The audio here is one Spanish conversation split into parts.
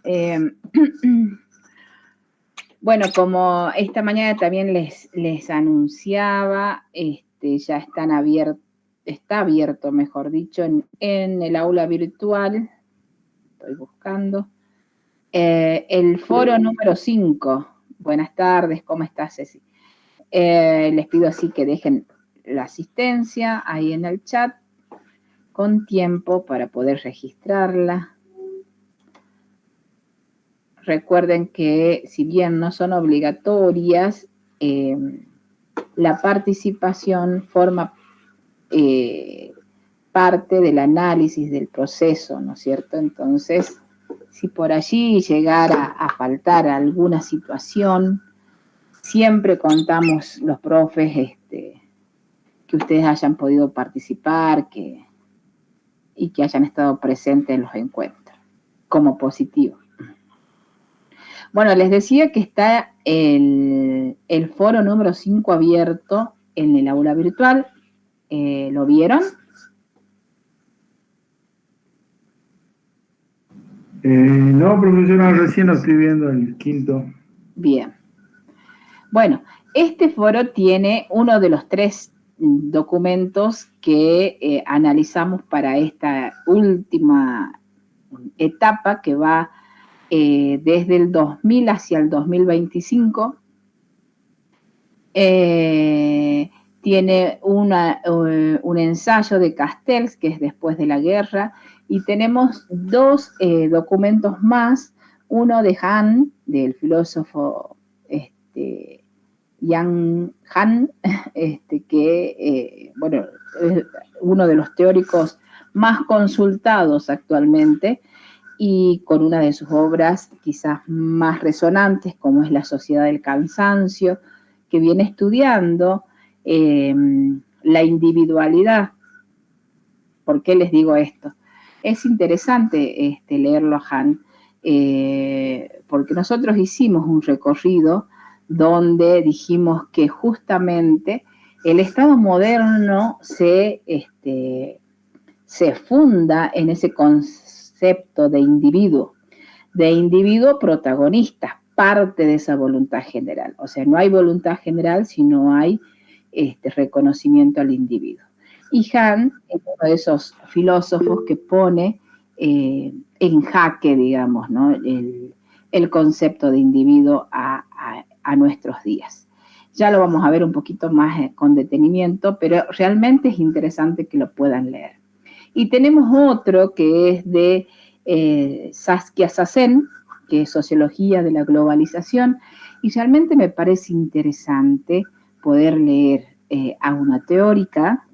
Eh, bueno, como esta mañana también les anunciaba, ya está abierto, mejor dicho, en el aula virtual, estoy buscando, el foro número 5. Buenas tardes, ¿cómo estás, Ceci? Les pido así que dejen la asistencia ahí en el chat con tiempo para poder registrarla. Recuerden que si bien no son obligatorias, la participación forma parte del análisis del proceso, ¿no es cierto? Entonces, si por allí llegara a faltar alguna situación, siempre contamos los profes que ustedes hayan podido participar y que hayan estado presentes en los encuentros, como positivo. Bueno, les decía que está el foro número 5 abierto en el aula virtual. ¿Lo vieron? No, profesora, recién lo estoy viendo el quinto. Bien. Bueno, este foro tiene uno de los 3 documentos que analizamos para esta última etapa que va desde el 2000 hacia el 2025. Tiene un ensayo de Castells, que es después de la guerra, y tenemos 2 documentos más, uno de Hahn, del filósofo Yang Han, que, bueno, es uno de los teóricos más consultados actualmente, y con una de sus obras quizás más resonantes, como es La Sociedad del Cansancio, que viene estudiando la individualidad. ¿Por qué les digo esto? Es interesante leerlo a Han, porque nosotros hicimos un recorrido donde dijimos que justamente el Estado moderno se funda en ese concepto de individuo protagonista, parte de esa voluntad general. O sea, no hay voluntad general si no hay reconocimiento al individuo. Y Han es uno de esos filósofos que pone en jaque, digamos, ¿no? el concepto de individuo a nuestros días. Ya lo vamos a ver un poquito más con detenimiento, pero realmente es interesante que lo puedan leer. Y tenemos otro que es de Saskia Sassen, que es Sociología de la Globalización, y realmente me parece interesante poder leer a una teórica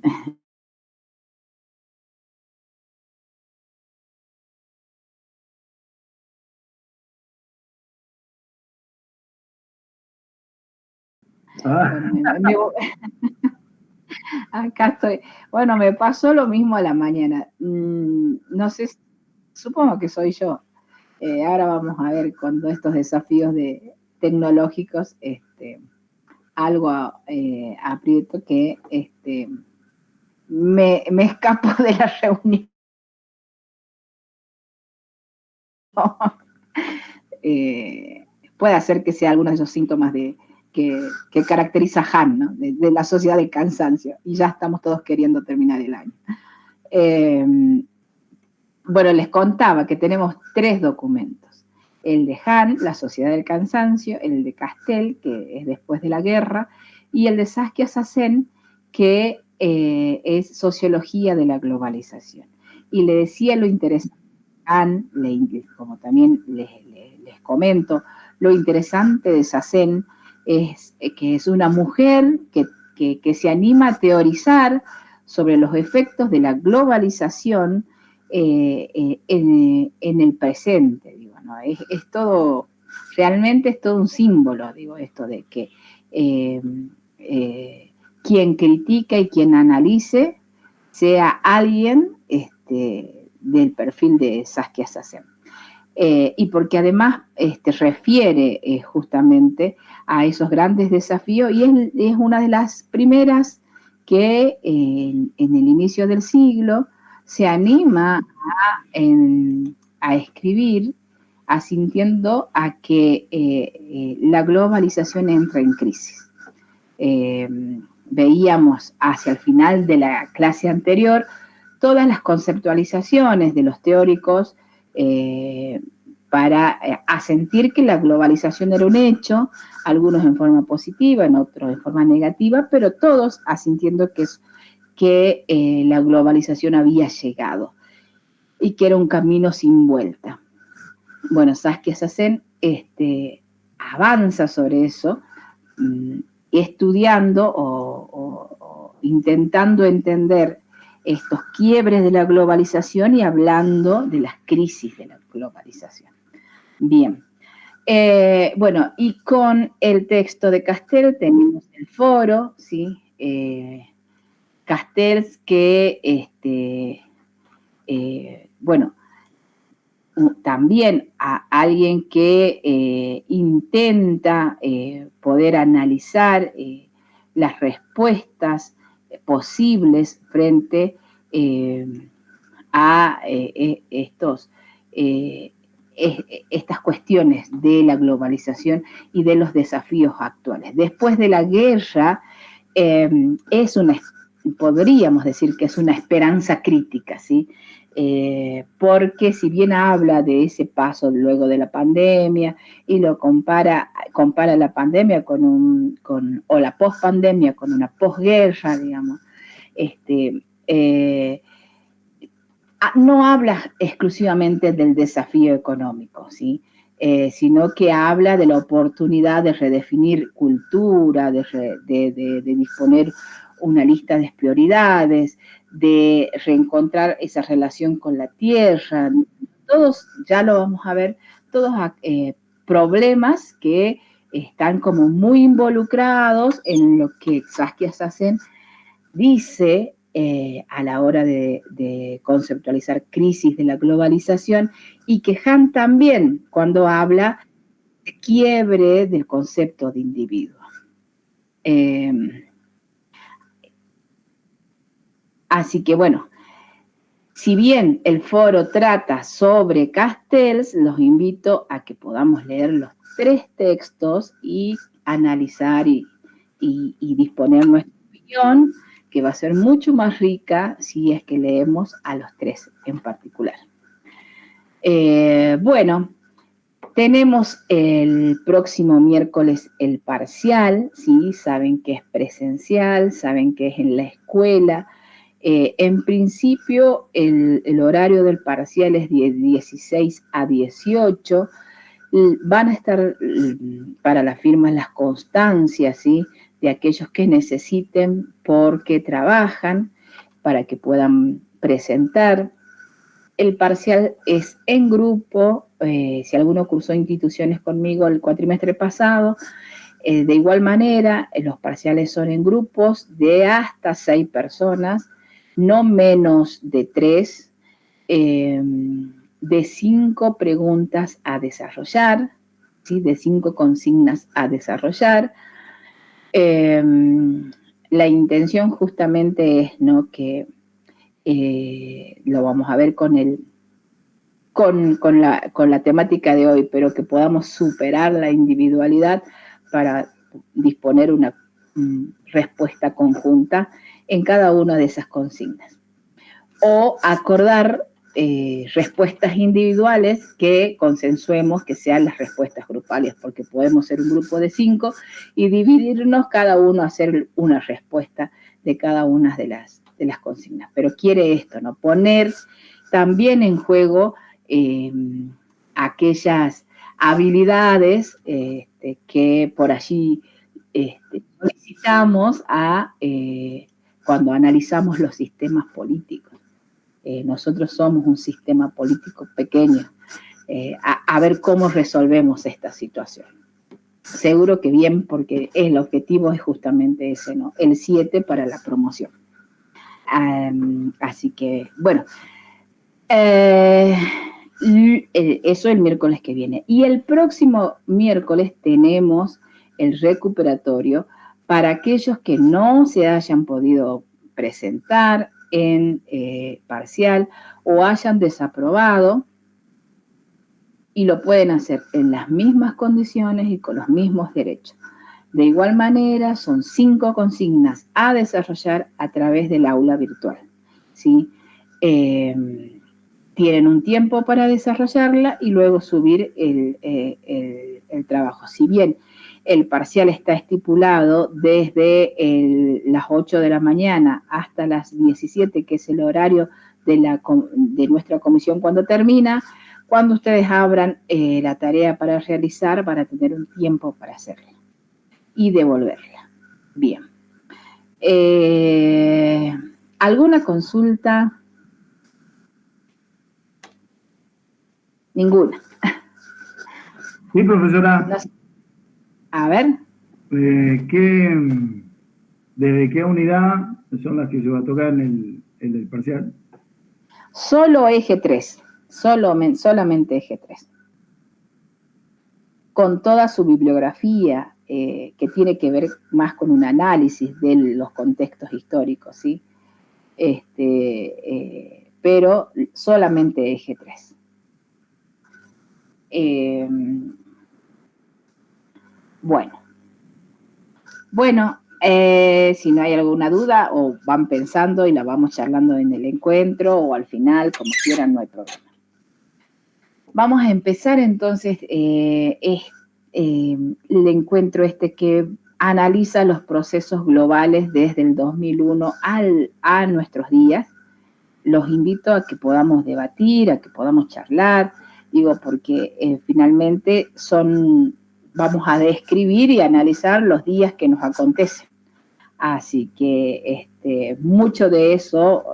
acá estoy. Bueno, me pasó lo mismo a la mañana. No sé, supongo que soy yo. Ahora vamos a ver cuando estos desafíos tecnológicos, algo aprieto que me escapo de la reunión. Puede ser que sea alguno de esos síntomas que caracteriza a Han, ¿no? de la sociedad del cansancio, y ya estamos todos queriendo terminar el año. Bueno, les contaba que tenemos 3 documentos. El de Han, La Sociedad del Cansancio, el de Castell, que es después de la guerra, y el de Saskia Sassen, que es Sociología de la Globalización. Y le decía lo interesante, Han, como también les comento, lo interesante de Sassen es que es una mujer que se anima a teorizar sobre los efectos de la globalización en el presente, digo, ¿no? Es todo, realmente es todo un símbolo, digo, esto de que quien critica y quien analice sea alguien del perfil de Saskia Sassen. Y porque además refiere justamente a esos grandes desafíos y es una de las primeras que en el inicio del siglo se anima a escribir asintiendo a que la globalización entra en crisis. Veíamos hacia el final de la clase anterior todas las conceptualizaciones de los teóricos para asentir que la globalización era un hecho, algunos en forma positiva, en otros en forma negativa, pero todos asintiendo que la globalización había llegado y que era un camino sin vuelta. Bueno, Saskia Sassen avanza sobre eso, estudiando o intentando entender estos quiebres de la globalización y hablando de las crisis de la globalización. Bien, bueno, y con el texto de Castells tenemos el foro, ¿sí? Castells que, bueno, también a alguien que intenta poder analizar las respuestas posibles frente a estas cuestiones de la globalización y de los desafíos actuales. Después de la guerra, podríamos decir que es una esperanza crítica, ¿sí? Porque si bien habla de ese paso luego de la pandemia y lo compara la pandemia o la pospandemia con una posguerra, digamos, no habla exclusivamente del desafío económico, ¿sí? Sino que habla de la oportunidad de redefinir cultura, de disponer una lista de prioridades, de reencontrar esa relación con la tierra. Todos, ya lo vamos a ver, todos problemas que están como muy involucrados en lo que Saskia Sassen dice a la hora de conceptualizar crisis de la globalización, y que Han también cuando habla de quiebre del concepto de individuo. Así que bueno, si bien el foro trata sobre Castells, los invito a que podamos leer los 3 textos y analizar y disponer nuestra opinión, que va a ser mucho más rica si es que leemos a los 3 en particular. Bueno, tenemos el próximo miércoles el parcial, ¿sí? Saben que es presencial, saben que es en la escuela. En principio, el horario del parcial es de 16 a 18. Van a estar para las firmas las constancias, ¿sí? De aquellos que necesiten porque trabajan para que puedan presentar. El parcial es en grupo, si alguno cursó instituciones conmigo el cuatrimestre pasado, de igual manera, los parciales son en grupos de hasta 6 personas, no menos de 3, de 5 preguntas a desarrollar, ¿sí? De 5 consignas a desarrollar. La intención justamente es, ¿no?, que lo vamos a ver con la temática de hoy, pero que podamos superar la individualidad para disponer una respuesta conjunta en cada una de esas consignas. O acordar respuestas individuales que consensuemos que sean las respuestas grupales, porque podemos ser un grupo de 5 y dividirnos cada uno a hacer una respuesta de cada una de las consignas. Pero quiere esto, ¿no? Poner también en juego aquellas habilidades que por allí solicitamos cuando analizamos los sistemas políticos. Nosotros somos un sistema político pequeño. A ver cómo resolvemos esta situación. Seguro que bien, porque el objetivo es justamente ese, ¿no? El 7 para la promoción. Así que, bueno, eso el miércoles que viene. Y el próximo miércoles tenemos el recuperatorio para aquellos que no se hayan podido presentar en parcial o hayan desaprobado y lo pueden hacer en las mismas condiciones y con los mismos derechos. De igual manera, son 5 consignas a desarrollar a través del aula virtual, ¿sí? Tienen un tiempo para desarrollarla y luego subir el trabajo. Si bien el parcial está estipulado desde las 8 de la mañana hasta las 17, que es el horario de nuestra comisión cuando termina, cuando ustedes abran la tarea para realizar, van a tener un tiempo para hacerla y devolverla. Bien. ¿Alguna consulta? Ninguna. Sí, profesora. No sé. A ver. ¿Desde qué unidad son las que se va a tocar en el parcial? Solo eje 3. Solamente eje 3. Con toda su bibliografía, que tiene que ver más con un análisis de los contextos históricos, ¿sí? Pero solamente eje 3. Bueno, si no hay alguna duda o van pensando y la vamos charlando en el encuentro o al final, como quieran, no hay problema. Vamos a empezar entonces el encuentro que analiza los procesos globales desde el 2001 a nuestros días. Los invito a que podamos debatir, a que podamos charlar, porque finalmente vamos a describir y analizar los días que nos acontecen. Así que mucho de eso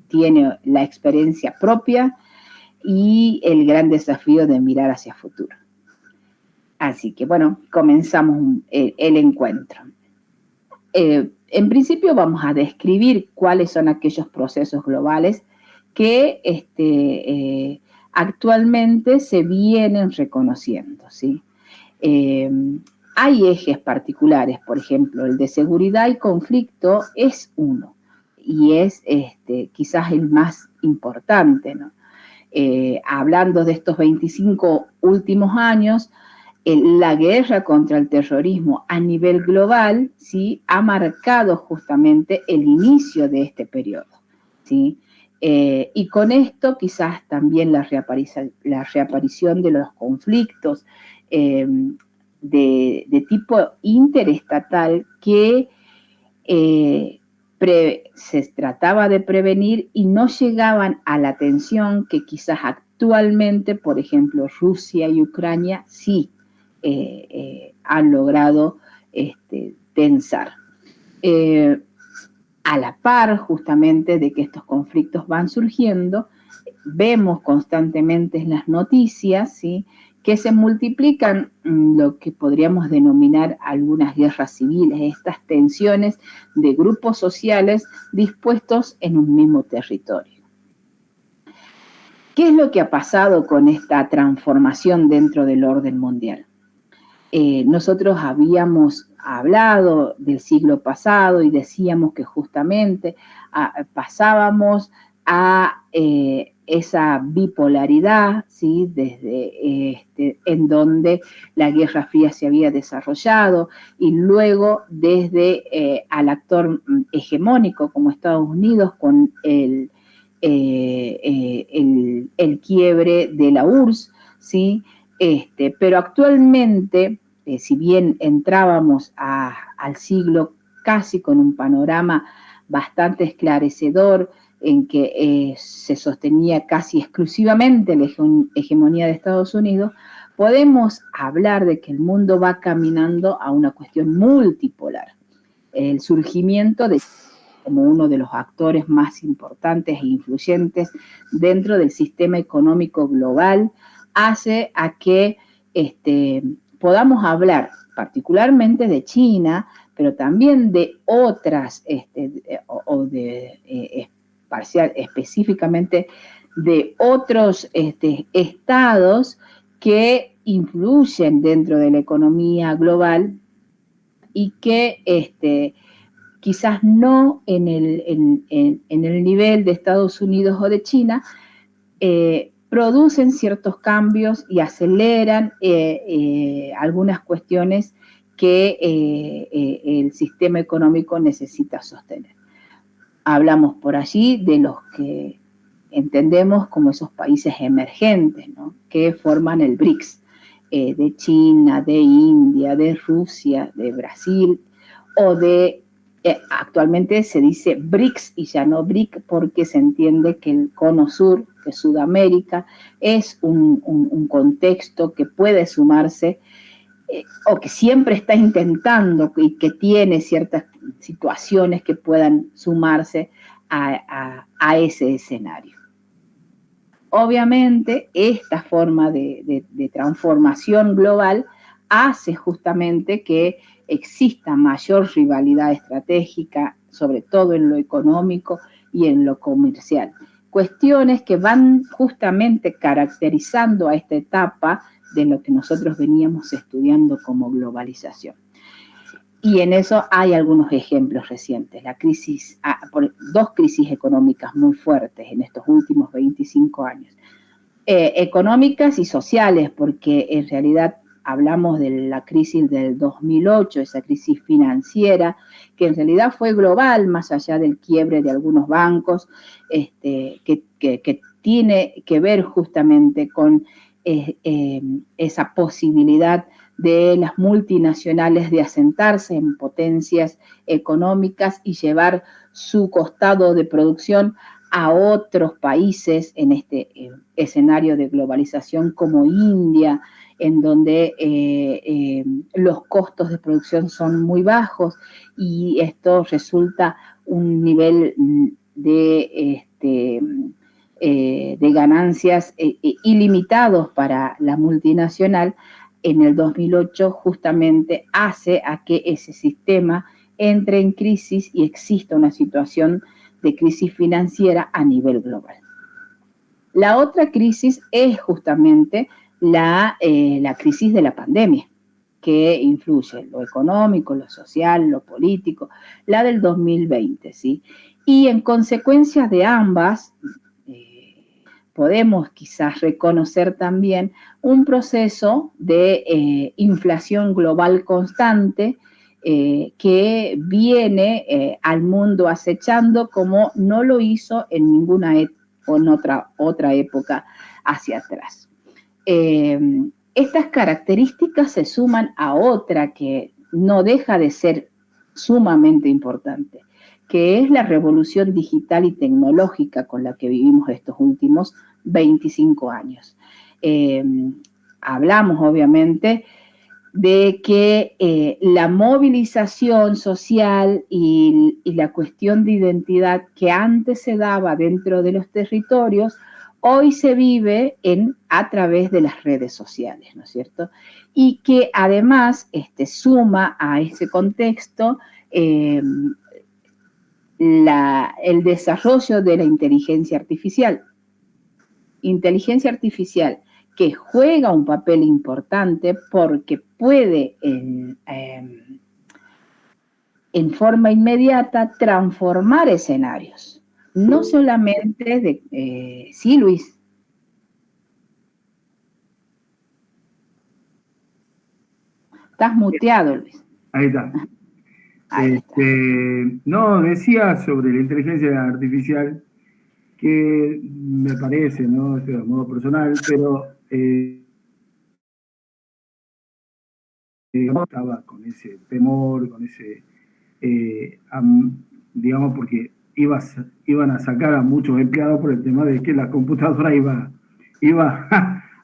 tiene la experiencia propia y el gran desafío de mirar hacia el futuro. Así que, bueno, comenzamos el encuentro. En principio vamos a describir cuáles son aquellos procesos globales que actualmente se vienen reconociendo, ¿sí? Hay ejes particulares, por ejemplo, el de seguridad y conflicto es uno, y es quizás el más importante, ¿no? Hablando de estos 25 últimos años, la guerra contra el terrorismo a nivel global, ¿sí?, ha marcado justamente el inicio de este periodo, ¿sí? Y con esto quizás también la reaparición de los conflictos de tipo interestatal que se trataba de prevenir y no llegaban a la atención que quizás actualmente, por ejemplo, Rusia y Ucrania sí han logrado tensar. A la par justamente de que estos conflictos van surgiendo, vemos constantemente en las noticias, ¿sí?, que se multiplican lo que podríamos denominar algunas guerras civiles, estas tensiones de grupos sociales dispuestos en un mismo territorio. ¿Qué es lo que ha pasado con esta transformación dentro del orden mundial? Nosotros habíamos hablado del siglo pasado y decíamos que justamente pasábamos a esa bipolaridad, ¿sí?, desde en donde la Guerra Fría se había desarrollado y luego desde al actor hegemónico como Estados Unidos con el quiebre de la URSS, ¿sí? Pero actualmente, si bien entrábamos al siglo casi con un panorama bastante esclarecedor, en que se sostenía casi exclusivamente la hegemonía de Estados Unidos, podemos hablar de que el mundo va caminando a una cuestión multipolar. El surgimiento de como uno de los actores más importantes e influyentes dentro del sistema económico global hace a que podamos hablar particularmente de China, pero también de otras, específicamente de otros estados que influyen dentro de la economía global y que quizás no en el nivel de Estados Unidos o de China, producen ciertos cambios y aceleran algunas cuestiones que el sistema económico necesita sostener. Hablamos por allí de los que entendemos como esos países emergentes, ¿no?, que forman el BRICS, de China, de India, de Rusia, de Brasil, o de, actualmente se dice BRICS y ya no BRIC, porque se entiende que el cono sur, que Sudamérica, es un contexto que puede sumarse, o que siempre está intentando y que tiene ciertas situaciones que puedan sumarse a ese escenario. Obviamente, esta forma de transformación global hace justamente que exista mayor rivalidad estratégica, sobre todo en lo económico y en lo comercial. Cuestiones que van justamente caracterizando a esta etapa de lo que nosotros veníamos estudiando como globalización. Y en eso hay algunos ejemplos recientes. Dos crisis económicas muy fuertes en estos últimos 25 años. Económicas y sociales, porque en realidad hablamos de la crisis del 2008, esa crisis financiera, que en realidad fue global, más allá del quiebre de algunos bancos, que tiene que ver justamente con esa posibilidad de las multinacionales de asentarse en potencias económicas y llevar su costado de producción a otros países en este escenario de globalización como India, en donde los costos de producción son muy bajos y esto resulta un nivel de ganancias ilimitados para la multinacional. En el 2008 justamente hace a que ese sistema entre en crisis y exista una situación de crisis financiera a nivel global. La otra crisis es justamente la crisis de la pandemia, que influye en lo económico, lo social, lo político, la del 2020, ¿sí? Y en consecuencia de ambas, podemos quizás reconocer también un proceso de inflación global constante que viene al mundo acechando como no lo hizo en ninguna otra época hacia atrás. Estas características se suman a otra que no deja de ser sumamente importante, que es la revolución digital y tecnológica con la que vivimos estos últimos 25 años. Hablamos, obviamente, de que la movilización social y la cuestión de identidad que antes se daba dentro de los territorios, hoy se vive a través de las redes sociales, ¿no es cierto? Y que además suma a ese contexto el desarrollo de la inteligencia artificial. Inteligencia artificial que juega un papel importante porque puede en forma inmediata transformar escenarios. No solamente de... sí, Luis. Estás muteado, Luis. Ahí está. No, decía sobre la inteligencia artificial que me parece, ¿no? De modo personal, pero estaba con ese temor, con ese, digamos, porque iban a sacar a muchos empleados por el tema de que la computadora iba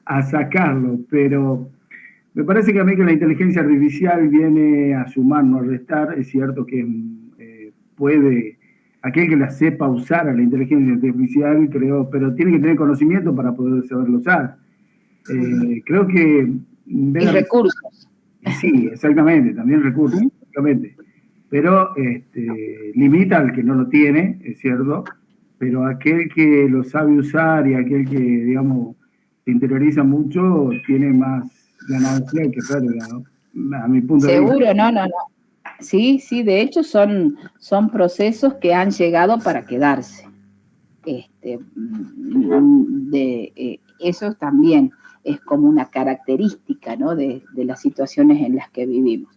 a sacarlo, pero me parece que a mí que la inteligencia artificial viene a sumar, no a restar. Es cierto que puede, aquel que la sepa usar a la inteligencia artificial, creo, pero tiene que tener conocimiento para poder saberlo usar. Creo que... Y recursos. Sí, exactamente, también recursos, exactamente. Pero limita al que no lo tiene, es cierto, pero aquel que lo sabe usar y aquel que, digamos, se interioriza mucho, tiene más ganancia que pérdida, ¿no? A mi punto de vista. Seguro, no. Sí, de hecho son procesos que han llegado para quedarse. eso también es como una característica, ¿no?, de las situaciones en las que vivimos.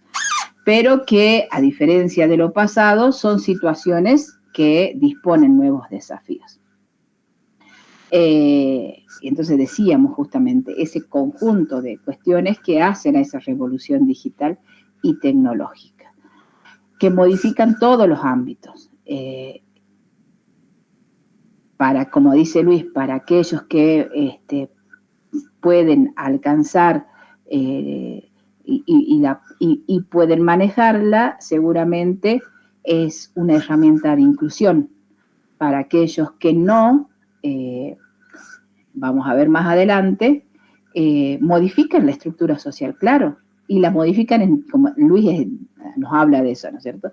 Pero que, a diferencia de lo pasado, son situaciones que disponen nuevos desafíos. Entonces decíamos justamente ese conjunto de cuestiones que hacen a esa revolución digital y tecnológica, que modifican todos los ámbitos. Como dice Luis, para aquellos que pueden alcanzar y pueden manejarla, seguramente es una herramienta de inclusión. Para aquellos que no, vamos a ver más adelante, modifican la estructura social, claro, y la modifican, como Luis nos habla de eso, ¿no es cierto?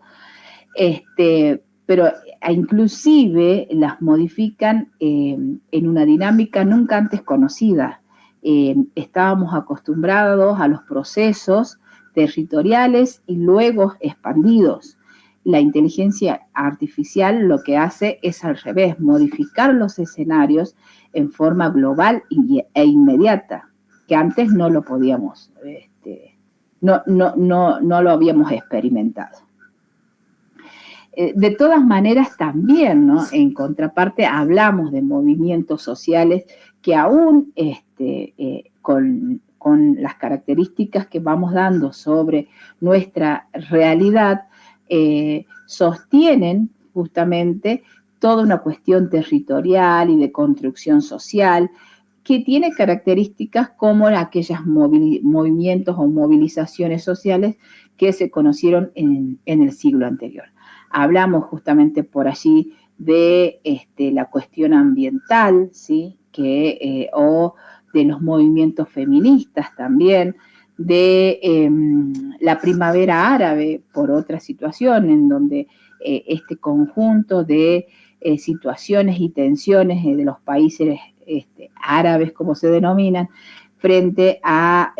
Pero inclusive las modifican en una dinámica nunca antes conocida. Estábamos acostumbrados a los procesos territoriales y luego expandidos. La inteligencia artificial lo que hace es al revés, modificar los escenarios en forma global e inmediata, que antes no lo podíamos, no lo habíamos experimentado. De todas maneras también, ¿no?, en contraparte hablamos de movimientos sociales que aún con las características que vamos dando sobre nuestra realidad, sostienen justamente toda una cuestión territorial y de construcción social que tiene características como aquellos movimientos o movilizaciones sociales que se conocieron en el siglo anterior. Hablamos justamente por allí de la cuestión ambiental, ¿sí?, o de los movimientos feministas también, de la primavera árabe, por otra situación, en donde este conjunto de situaciones y tensiones de los países árabes, como se denominan, frente a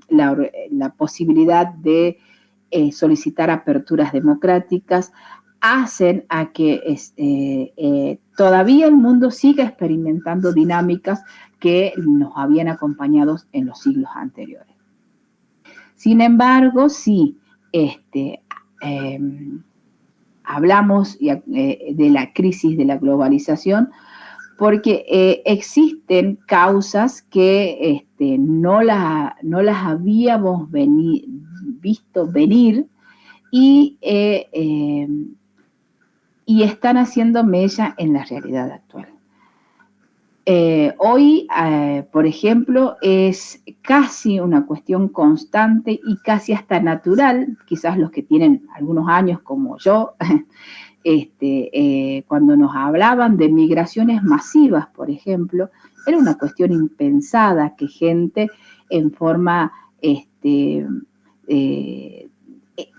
la posibilidad de solicitar aperturas democráticas, hacen a que todavía el mundo siga experimentando dinámicas que nos habían acompañado en los siglos anteriores. Sin embargo, sí, hablamos de la crisis de la globalización porque existen causas que no las habíamos visto venir y están haciendo mella en la realidad actual. Hoy, por ejemplo, es casi una cuestión constante y casi hasta natural, quizás los que tienen algunos años como yo, cuando nos hablaban de migraciones masivas, por ejemplo, era una cuestión impensada que gente en forma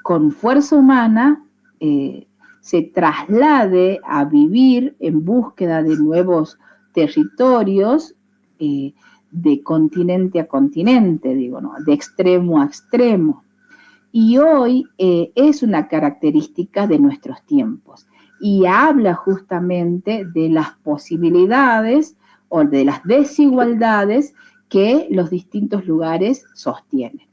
con fuerza humana se traslade a vivir en búsqueda de nuevos territorios, de continente a continente, digo, ¿no?, de extremo a extremo. Y hoy es una característica de nuestros tiempos y habla justamente de las posibilidades o de las desigualdades que los distintos lugares sostienen.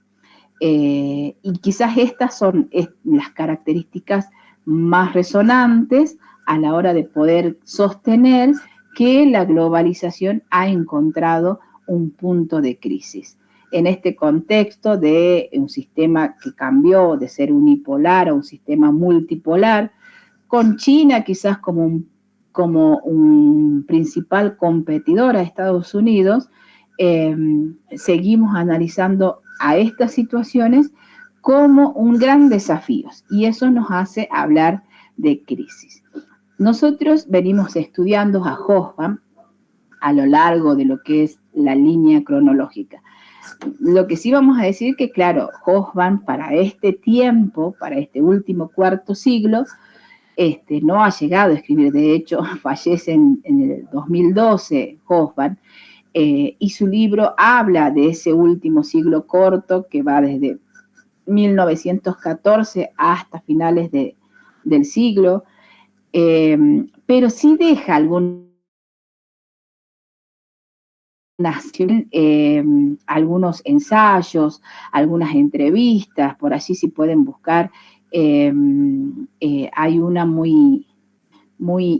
Y quizás estas son las características más resonantes a la hora de poder sostener que la globalización ha encontrado un punto de crisis. En este contexto de un sistema que cambió de ser unipolar a un sistema multipolar, con China quizás como un principal competidor a Estados Unidos, seguimos analizando a estas situaciones como un gran desafío y eso nos hace hablar de crisis. Nosotros venimos estudiando a Hobsbawm a lo largo de lo que es la línea cronológica. Lo que sí vamos a decir que, claro, Hobsbawm para este tiempo, para este último cuarto siglo, no ha llegado a escribir, de hecho, fallece en el 2012 Hobsbawm, y su libro habla de ese último siglo corto que va desde 1914 hasta finales del siglo, pero sí deja algún algunos ensayos, algunas entrevistas, por allí si pueden buscar, hay una muy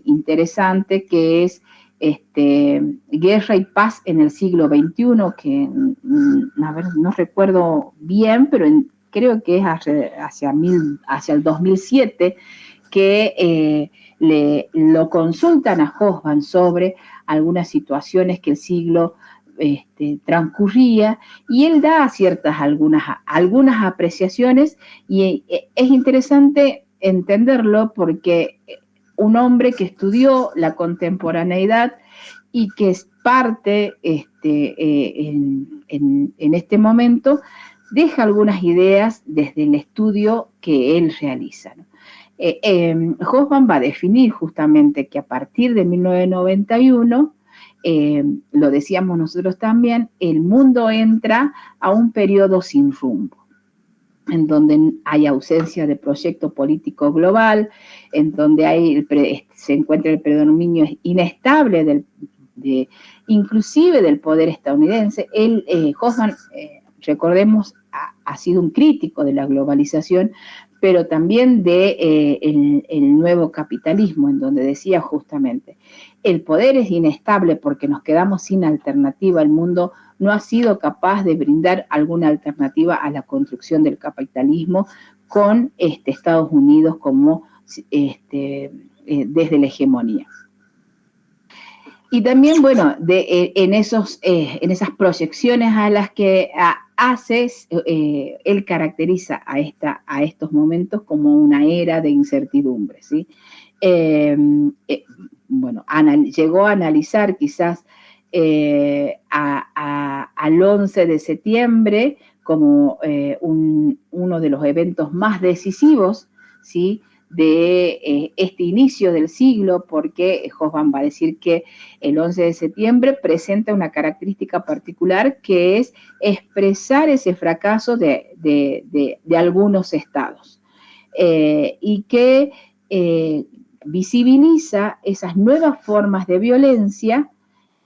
interesante que es Guerra y Paz en el siglo XXI, que a ver, no recuerdo bien, pero creo que es hacia el 2007, que lo consultan a Hobsbawm sobre algunas situaciones que el siglo transcurría, y él da algunas apreciaciones, y es interesante entenderlo porque un hombre que estudió la contemporaneidad y que es parte en este momento, deja algunas ideas desde el estudio que él realiza, ¿no? Hobsbawm va a definir justamente que a partir de 1991, lo decíamos nosotros también, el mundo entra a un periodo sin rumbo, en donde hay ausencia de proyecto político global, en donde se encuentra el predominio inestable inclusive del poder estadounidense. Hobsbawm, recordemos, ha sido un crítico de la globalización, pero también el nuevo capitalismo, en donde decía justamente, el poder es inestable porque nos quedamos sin alternativa, el mundo no ha sido capaz de brindar alguna alternativa a la construcción del capitalismo con Estados Unidos como desde la hegemonía. Y también, bueno, en esas proyecciones a las que haces, él caracteriza a estos momentos como una era de incertidumbre, ¿sí? Bueno, llegó a analizar quizás al 11 de septiembre como uno de los eventos más decisivos, ¿sí?, de este inicio del siglo, porque Hobsbawm va a decir que el 11 de septiembre presenta una característica particular, que es expresar ese fracaso de algunos estados, y que visibiliza esas nuevas formas de violencia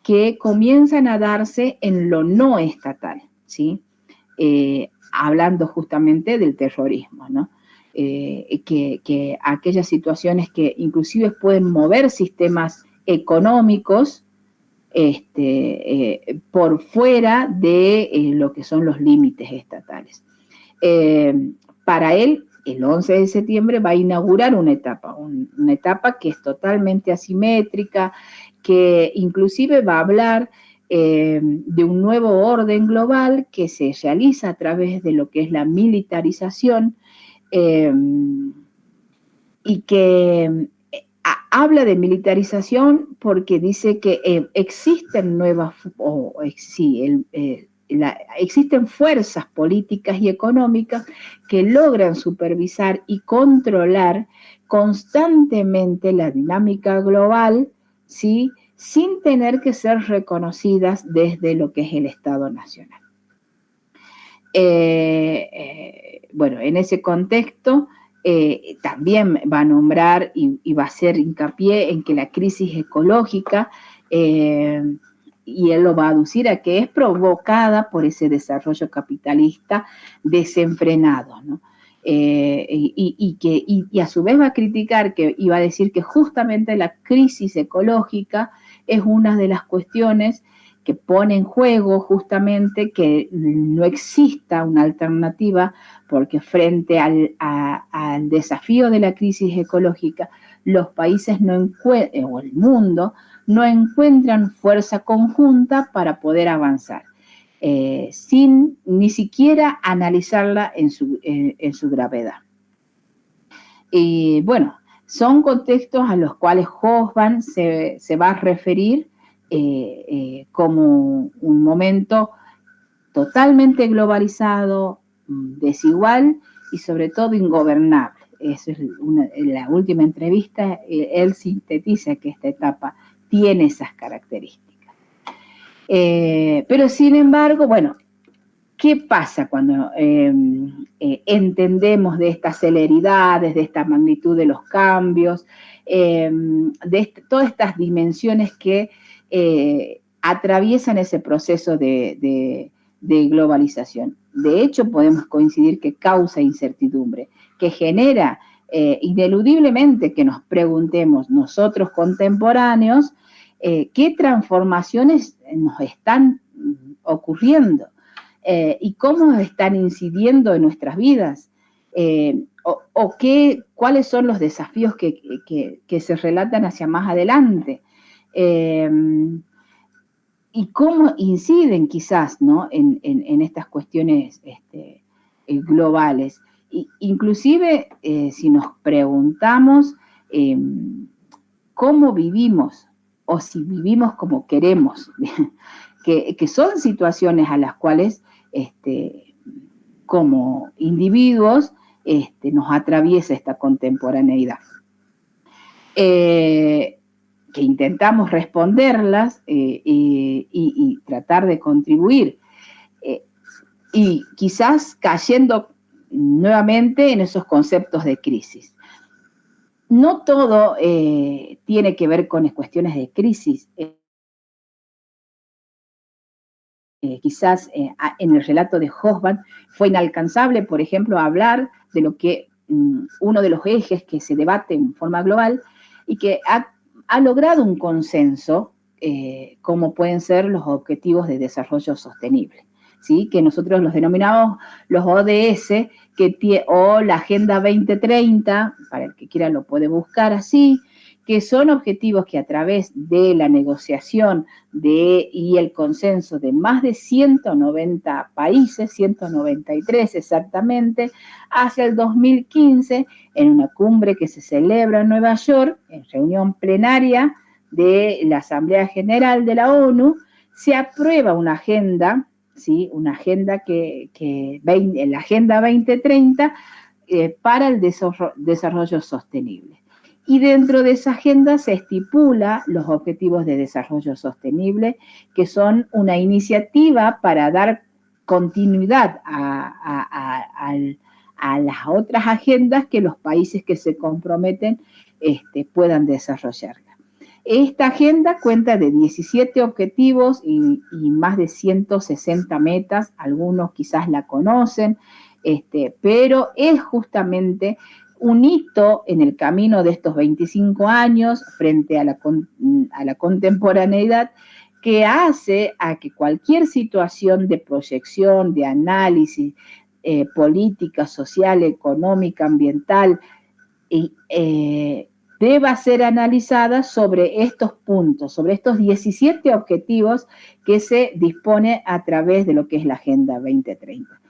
que comienzan a darse en lo no estatal, ¿sí? Hablando justamente del terrorismo, ¿no? Que aquellas situaciones que inclusive pueden mover sistemas económicos por fuera de lo que son los límites estatales. Para él, el 11 de septiembre va a inaugurar una etapa que es totalmente asimétrica, que inclusive va a hablar de un nuevo orden global que se realiza a través de lo que es la militarización, y que habla de militarización porque dice que existen existen fuerzas políticas y económicas que logran supervisar y controlar constantemente la dinámica global, ¿sí?, sin tener que ser reconocidas desde lo que es el Estado Nacional. Bueno, en ese contexto también va a nombrar y va a hacer hincapié en que la crisis ecológica, y él lo va a aducir a que es provocada por ese desarrollo capitalista desenfrenado, ¿no? Y a su vez va a criticar y va a decir que justamente la crisis ecológica es una de las cuestiones que pone en juego justamente que no exista una alternativa, porque frente al desafío de la crisis ecológica, los países o el mundo no encuentran fuerza conjunta para poder avanzar, sin ni siquiera analizarla en su gravedad. Y bueno, son contextos a los cuales Hobsbawm se va a referir como un momento totalmente globalizado, desigual y sobre todo ingobernable. Eso es en la última entrevista, él sintetiza que esta etapa tiene esas características. Pero sin embargo, bueno, ¿qué pasa cuando entendemos de estas celeridades, de esta magnitud de los cambios, de todas estas dimensiones que atraviesan ese proceso de globalización. De hecho, podemos coincidir que causa incertidumbre, que genera ineludiblemente que nos preguntemos nosotros contemporáneos qué transformaciones nos están ocurriendo y cómo están incidiendo en nuestras vidas. ¿Cuáles son los desafíos que se relatan hacia más adelante? Y cómo inciden quizás, ¿no?, en estas cuestiones globales. Inclusive, si nos preguntamos cómo vivimos o si vivimos como queremos, que son situaciones a las cuales como individuos nos atraviesa esta contemporaneidad. Que intentamos responderlas y tratar de contribuir. Y quizás cayendo nuevamente en esos conceptos de crisis. No todo tiene que ver con cuestiones de crisis. Quizás en el relato de Hobsbawm fue inalcanzable, por ejemplo, hablar de lo que uno de los ejes que se debate en forma global y que ha logrado un consenso, como pueden ser los Objetivos de Desarrollo Sostenible, ¿sí? Que nosotros los denominamos los ODS, o la Agenda 2030, para el que quiera lo puede buscar así, que son objetivos que a través de la negociación y el consenso de más de 190 países, 193 exactamente, hacia el 2015, en una cumbre que se celebra en Nueva York, en reunión plenaria de la Asamblea General de la ONU, se aprueba una agenda, ¿sí? Una agenda la Agenda 2030 para el desarrollo sostenible. Y dentro de esa agenda se estipula los Objetivos de Desarrollo Sostenible, que son una iniciativa para dar continuidad a las otras agendas que los países que se comprometen puedan desarrollar. Esta agenda cuenta de 17 objetivos y más de 160 metas, algunos quizás la conocen, pero es justamente un hito en el camino de estos 25 años frente a la contemporaneidad, que hace a que cualquier situación de proyección, de análisis, política, social, económica, ambiental, deba ser analizada sobre estos puntos, sobre estos 17 objetivos que se dispone a través de lo que es la Agenda 2030.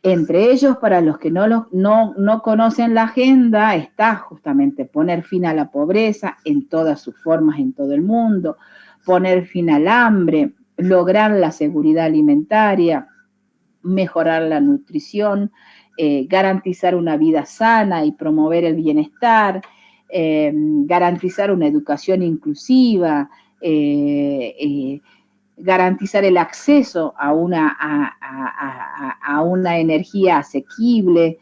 Entre ellos, para los que no conocen la agenda, está justamente poner fin a la pobreza en todas sus formas en todo el mundo, poner fin al hambre, lograr la seguridad alimentaria, mejorar la nutrición, garantizar una vida sana y promover el bienestar, garantizar una educación inclusiva, garantizar el acceso a una energía asequible,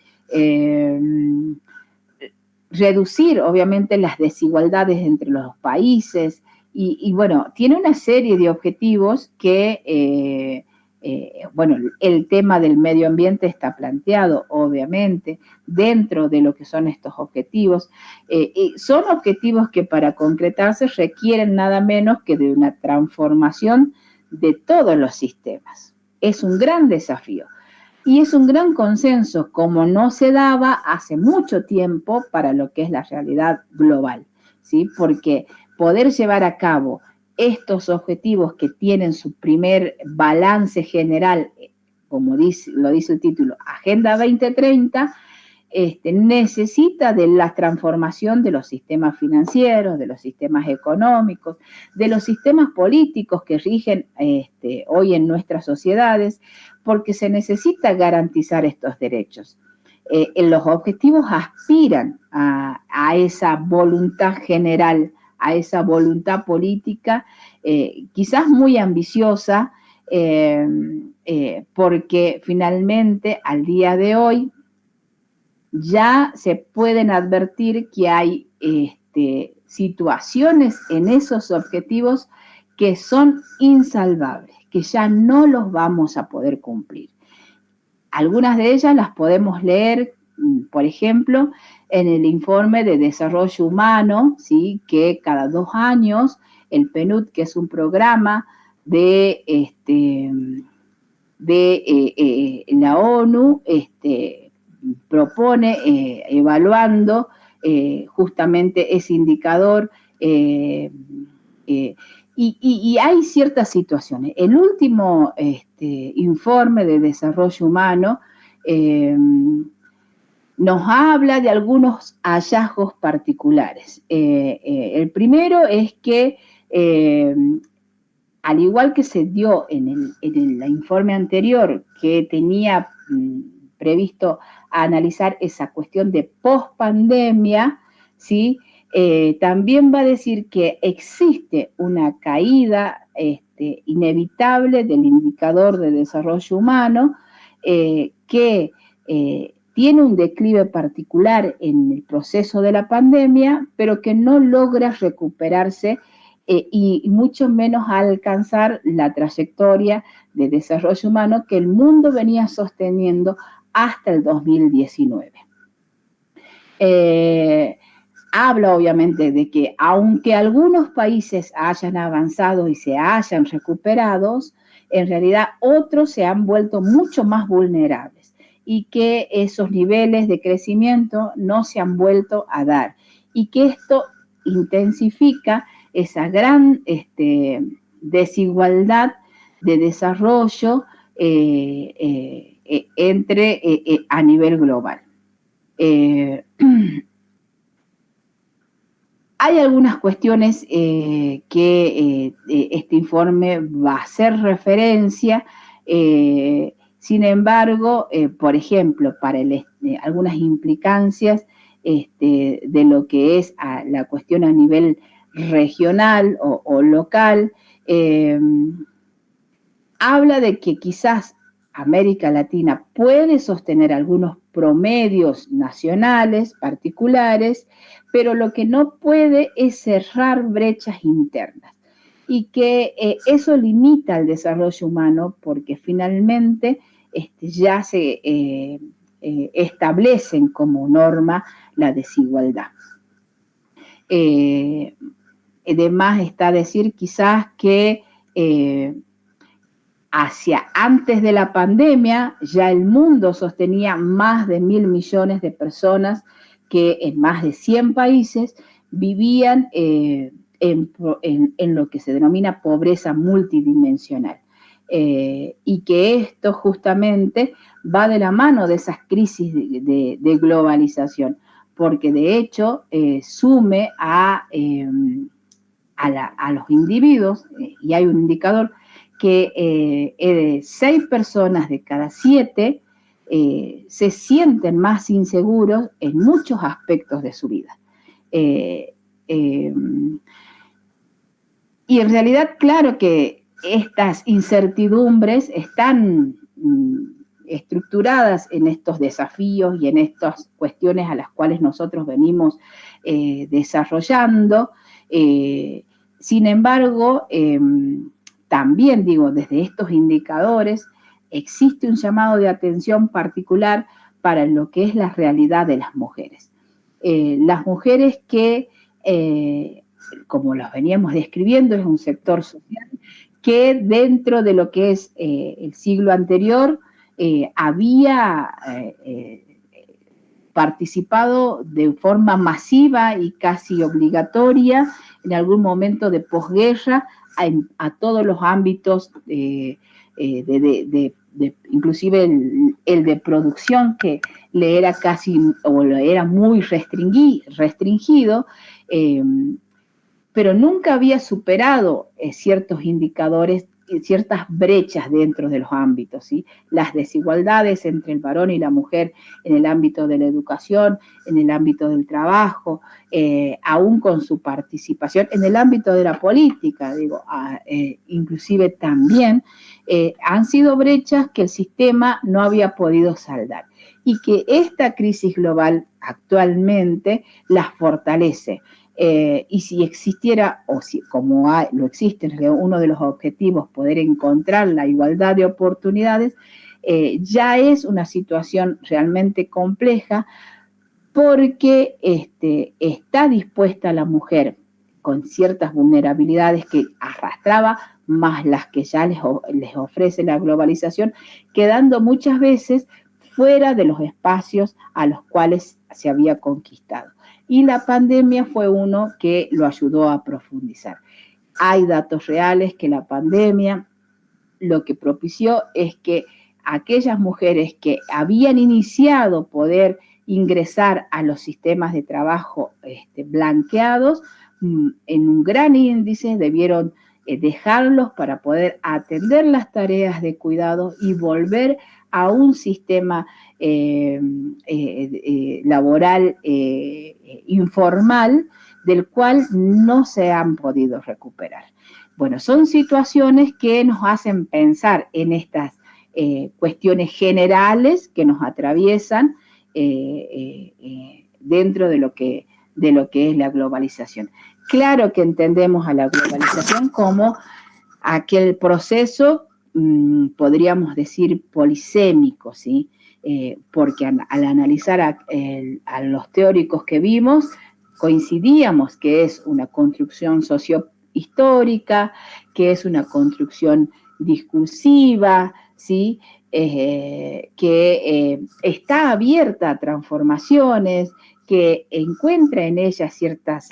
reducir obviamente las desigualdades entre los países y bueno, tiene una serie de objetivos que, bueno, el tema del medio ambiente está planteado obviamente dentro de lo que son estos objetivos. Son objetivos que para concretarse requieren nada menos que de una transformación de todos los sistemas. Es un gran desafío y es un gran consenso, como no se daba hace mucho tiempo para lo que es la realidad global, ¿sí? Porque poder llevar a cabo estos objetivos que tienen su primer balance general, como lo dice el título, Agenda 2030, necesita de la transformación de los sistemas financieros, de los sistemas económicos, de los sistemas políticos que rigen hoy en nuestras sociedades, porque se necesita garantizar estos derechos. Los objetivos aspiran a esa voluntad general, a esa voluntad política, quizás muy ambiciosa, porque finalmente al día de hoy ya se pueden advertir que hay situaciones en esos objetivos que son insalvables, que ya no los vamos a poder cumplir. Algunas de ellas las podemos leer, por ejemplo, en el informe de desarrollo humano, ¿sí? Que cada 2 años el PNUD, que es un programa de la ONU, propone, evaluando justamente ese indicador, y hay ciertas situaciones. El último informe de desarrollo humano nos habla de algunos hallazgos particulares. El primero es que, al igual que se dio en el informe anterior, que tenía previsto analizar esa cuestión de pospandemia, ¿sí? También va a decir que existe una caída inevitable del indicador de desarrollo humano, que tiene un declive particular en el proceso de la pandemia, pero que no logra recuperarse y mucho menos alcanzar la trayectoria de desarrollo humano que el mundo venía sosteniendo hasta el 2019. Habla obviamente de que aunque algunos países hayan avanzado y se hayan recuperado, en realidad otros se han vuelto mucho más vulnerables y que esos niveles de crecimiento no se han vuelto a dar y que esto intensifica esa gran desigualdad de desarrollo a nivel global. Hay algunas cuestiones que este informe va a hacer referencia, sin embargo, por ejemplo, para algunas implicancias de lo que es la cuestión a nivel regional o local, habla de que quizás América Latina puede sostener algunos promedios nacionales particulares, pero lo que no puede es cerrar brechas internas y que eso limita el desarrollo humano porque finalmente ya se establecen como norma la desigualdad. Además está decir quizás que hacia antes de la pandemia ya el mundo sostenía más de 1.000 millones de personas que en más de 100 países vivían en lo que se denomina pobreza multidimensional. Y que esto justamente va de la mano de esas crisis de globalización, porque de hecho sume a los individuos, y hay un indicador que 6 personas de cada 7 se sienten más inseguros en muchos aspectos de su vida. Y en realidad, claro que estas incertidumbres están estructuradas en estos desafíos y en estas cuestiones a las cuales nosotros venimos desarrollando. Sin embargo, también digo, desde estos indicadores existe un llamado de atención particular para lo que es la realidad de las mujeres. Las mujeres que, como los veníamos describiendo, es un sector social que dentro de lo que es el siglo anterior había participado de forma masiva y casi obligatoria en algún momento de posguerra a todos los ámbitos, inclusive el de producción, que le era casi, o le era muy restringido, pero nunca había superado ciertos indicadores, ciertas brechas dentro de los ámbitos, ¿sí? Las desigualdades entre el varón y la mujer en el ámbito de la educación, en el ámbito del trabajo, aún con su participación en el ámbito de la política, digo, inclusive también, han sido brechas que el sistema no había podido saldar y que esta crisis global actualmente las fortalece. y si existiera, o si como lo existe, uno de los objetivos, poder encontrar la igualdad de oportunidades, ya es una situación realmente compleja, porque está dispuesta la mujer con ciertas vulnerabilidades que arrastraba, más las que ya les ofrece la globalización, quedando muchas veces fuera de los espacios a los cuales se había conquistado. Y la pandemia fue uno que lo ayudó a profundizar. Hay datos reales que la pandemia lo que propició es que aquellas mujeres que habían iniciado poder ingresar a los sistemas de trabajo blanqueados, en un gran índice debieron dejarlos para poder atender las tareas de cuidado y volver a un sistema laboral informal del cual no se han podido recuperar. Bueno, son situaciones que nos hacen pensar en estas cuestiones generales que nos atraviesan dentro de lo que es la globalización. Claro que entendemos a la globalización como aquel proceso, podríamos decir, polisémico, ¿sí? Porque al analizar a los teóricos que vimos, coincidíamos que es una construcción sociohistórica, que es una construcción discursiva, ¿sí? Que está abierta a transformaciones, que encuentra en ella ciertas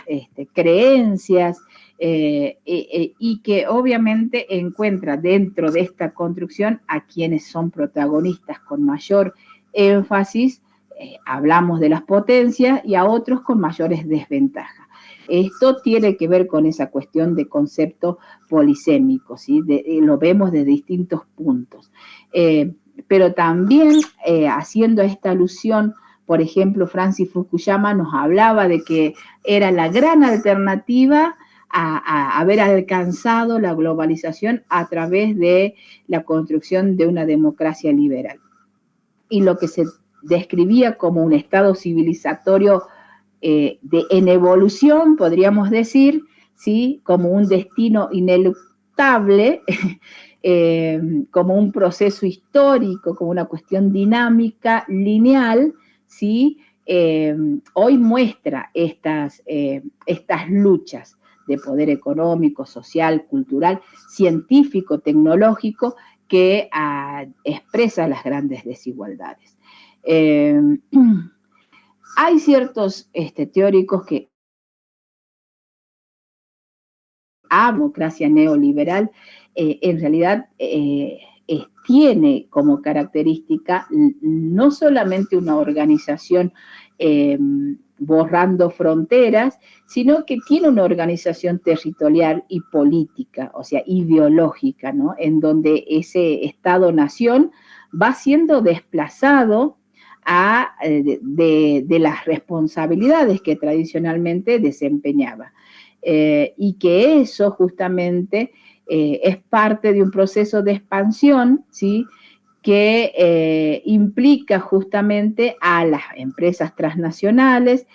creencias y que obviamente encuentra dentro de esta construcción a quienes son protagonistas con mayor énfasis, hablamos de las potencias, y a otros con mayores desventajas. Esto tiene que ver con esa cuestión de concepto polisémico, ¿sí? Lo vemos de distintos puntos. Pero también haciendo esta alusión, por ejemplo, Francis Fukuyama nos hablaba de que era la gran alternativa a haber alcanzado la globalización a través de la construcción de una democracia liberal. Y lo que se describía como un estado civilizatorio en evolución, podríamos decir, ¿sí? Como un destino ineluctable, como un proceso histórico, como una cuestión dinámica, lineal, ¿sí? Hoy muestra estas luchas de poder económico, social, cultural, científico, tecnológico, que expresa las grandes desigualdades. Hay ciertos teóricos que la democracia neoliberal en realidad tiene como característica no solamente una organización borrando fronteras, sino que tiene una organización territorial y política, o sea, ideológica, ¿no? En donde ese Estado-nación va siendo desplazado de las responsabilidades que tradicionalmente desempeñaba. Y que eso justamente es parte de un proceso de expansión, ¿sí? Que implica justamente a las empresas transnacionales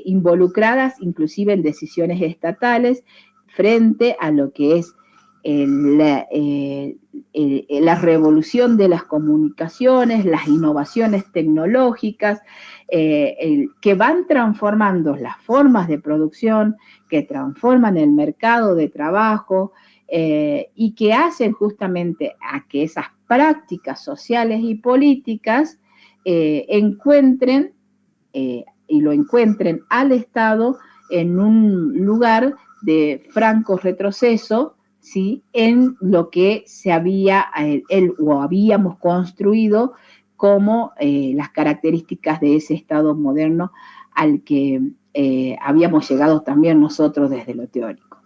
involucradas inclusive en decisiones estatales frente a lo que es la revolución de las comunicaciones, las innovaciones tecnológicas, que van transformando las formas de producción, que transforman el mercado de trabajo y que hacen justamente a que esas prácticas sociales y políticas encuentren y lo encuentren al Estado en un lugar de franco retroceso, ¿sí? En lo que se habíamos construido como las características de ese Estado moderno al que habíamos llegado también nosotros desde lo teórico.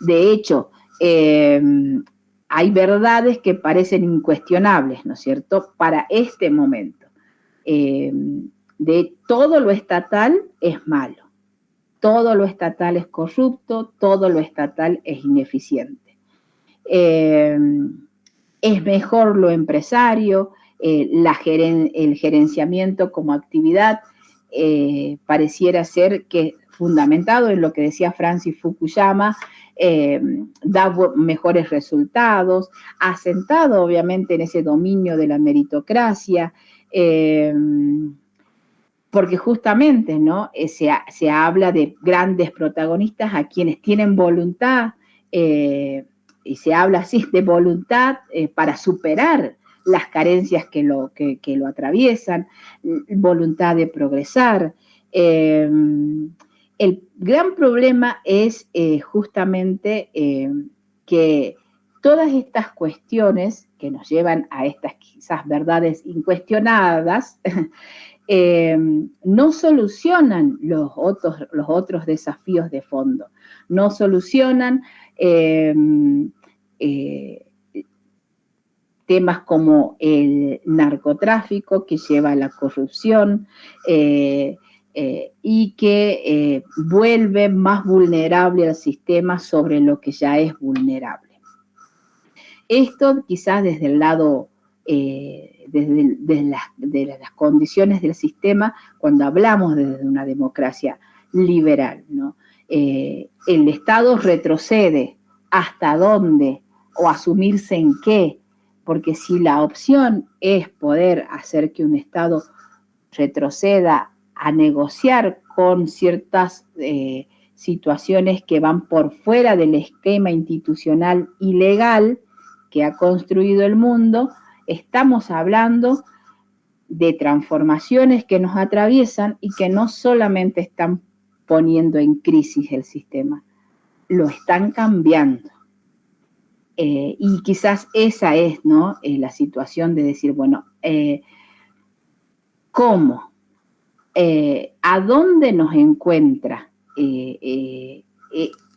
De hecho, hay verdades que parecen incuestionables, ¿no es cierto?, para este momento. De todo lo estatal es malo. Todo lo estatal es corrupto, todo lo estatal es ineficiente. Es mejor lo empresario, el gerenciamiento como actividad pareciera ser que, fundamentado en lo que decía Francis Fukuyama, da mejores resultados, asentado obviamente en ese dominio de la meritocracia, porque justamente, ¿no? Se habla de grandes protagonistas a quienes tienen voluntad, y se habla así de voluntad para superar las carencias que lo atraviesan, voluntad de progresar. El gran problema es justamente que todas estas cuestiones que nos llevan a estas quizás verdades incuestionadas no solucionan los otros desafíos de fondo, no solucionan temas como el narcotráfico que lleva a la corrupción y que vuelve más vulnerable al sistema sobre lo que ya es vulnerable. Esto quizás desde el lado de las condiciones del sistema, cuando hablamos de una democracia liberal, ¿no? El Estado retrocede hasta dónde o asumirse en qué, porque si la opción es poder hacer que un Estado retroceda a negociar con ciertas situaciones que van por fuera del esquema institucional y legal que ha construido el mundo, estamos hablando de transformaciones que nos atraviesan y que no solamente están poniendo en crisis el sistema, lo están cambiando. Y quizás esa es, ¿no? La situación de decir, bueno, ¿cómo? ¿A dónde nos encuentra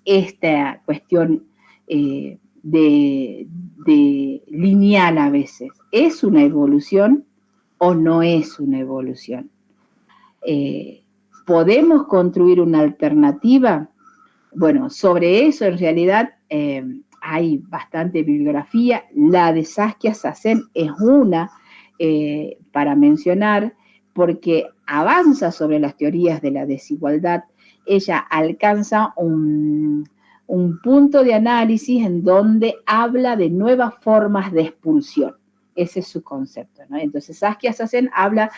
esta cuestión de lineal a veces? ¿Es una evolución o no es una evolución? ¿Podemos construir una alternativa? Bueno, sobre eso en realidad hay bastante bibliografía. La de Saskia Sassen es una para mencionar, porque avanza sobre las teorías de la desigualdad. Ella alcanza un punto de análisis en donde habla de nuevas formas de expulsión. Ese es su concepto, ¿no? Entonces, Saskia Sassen habla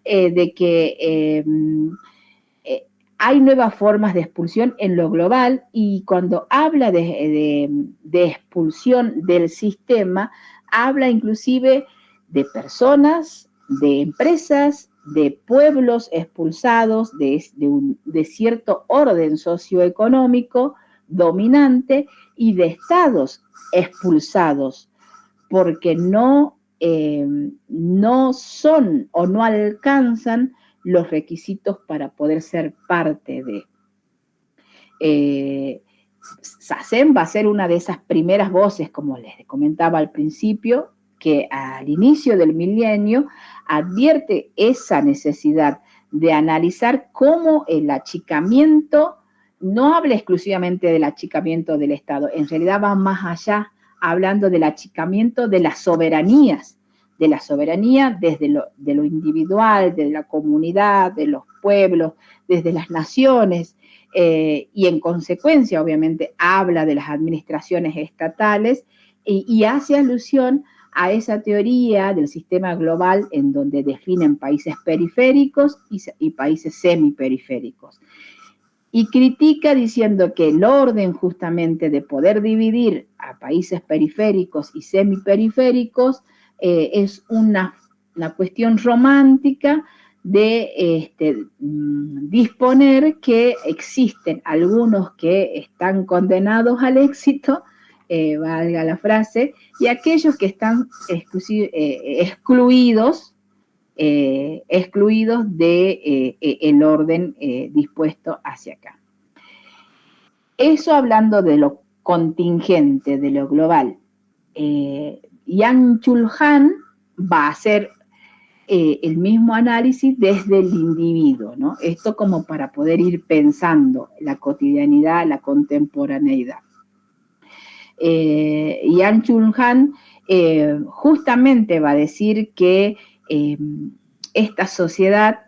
de que hay nuevas formas de expulsión en lo global, y cuando habla de expulsión del sistema, habla inclusive de personas, de empresas, de pueblos expulsados de cierto orden socioeconómico dominante y de estados expulsados porque no son o no alcanzan los requisitos para poder ser parte de. Sassen va a ser una de esas primeras voces, como les comentaba al principio, que al inicio del milenio advierte esa necesidad de analizar cómo el achicamiento, no habla exclusivamente del achicamiento del Estado, en realidad va más allá, hablando del achicamiento de las soberanías, de la soberanía desde de lo individual, de la comunidad, de los pueblos, desde las naciones, y en consecuencia, obviamente, habla de las administraciones estatales y hace alusión a esa teoría del sistema global en donde definen países periféricos y países semiperiféricos. Y critica diciendo que el orden justamente de poder dividir a países periféricos y semiperiféricos es una cuestión romántica de disponer que existen algunos que están condenados al éxito, valga la frase, y aquellos que están excluidos de el orden dispuesto hacia acá. Eso hablando de lo contingente, de lo global. Byung-Chul Han va a hacer el mismo análisis desde el individuo, ¿no? Esto como para poder ir pensando la cotidianidad, la contemporaneidad. Byung-Chul Han justamente va a decir que esta sociedad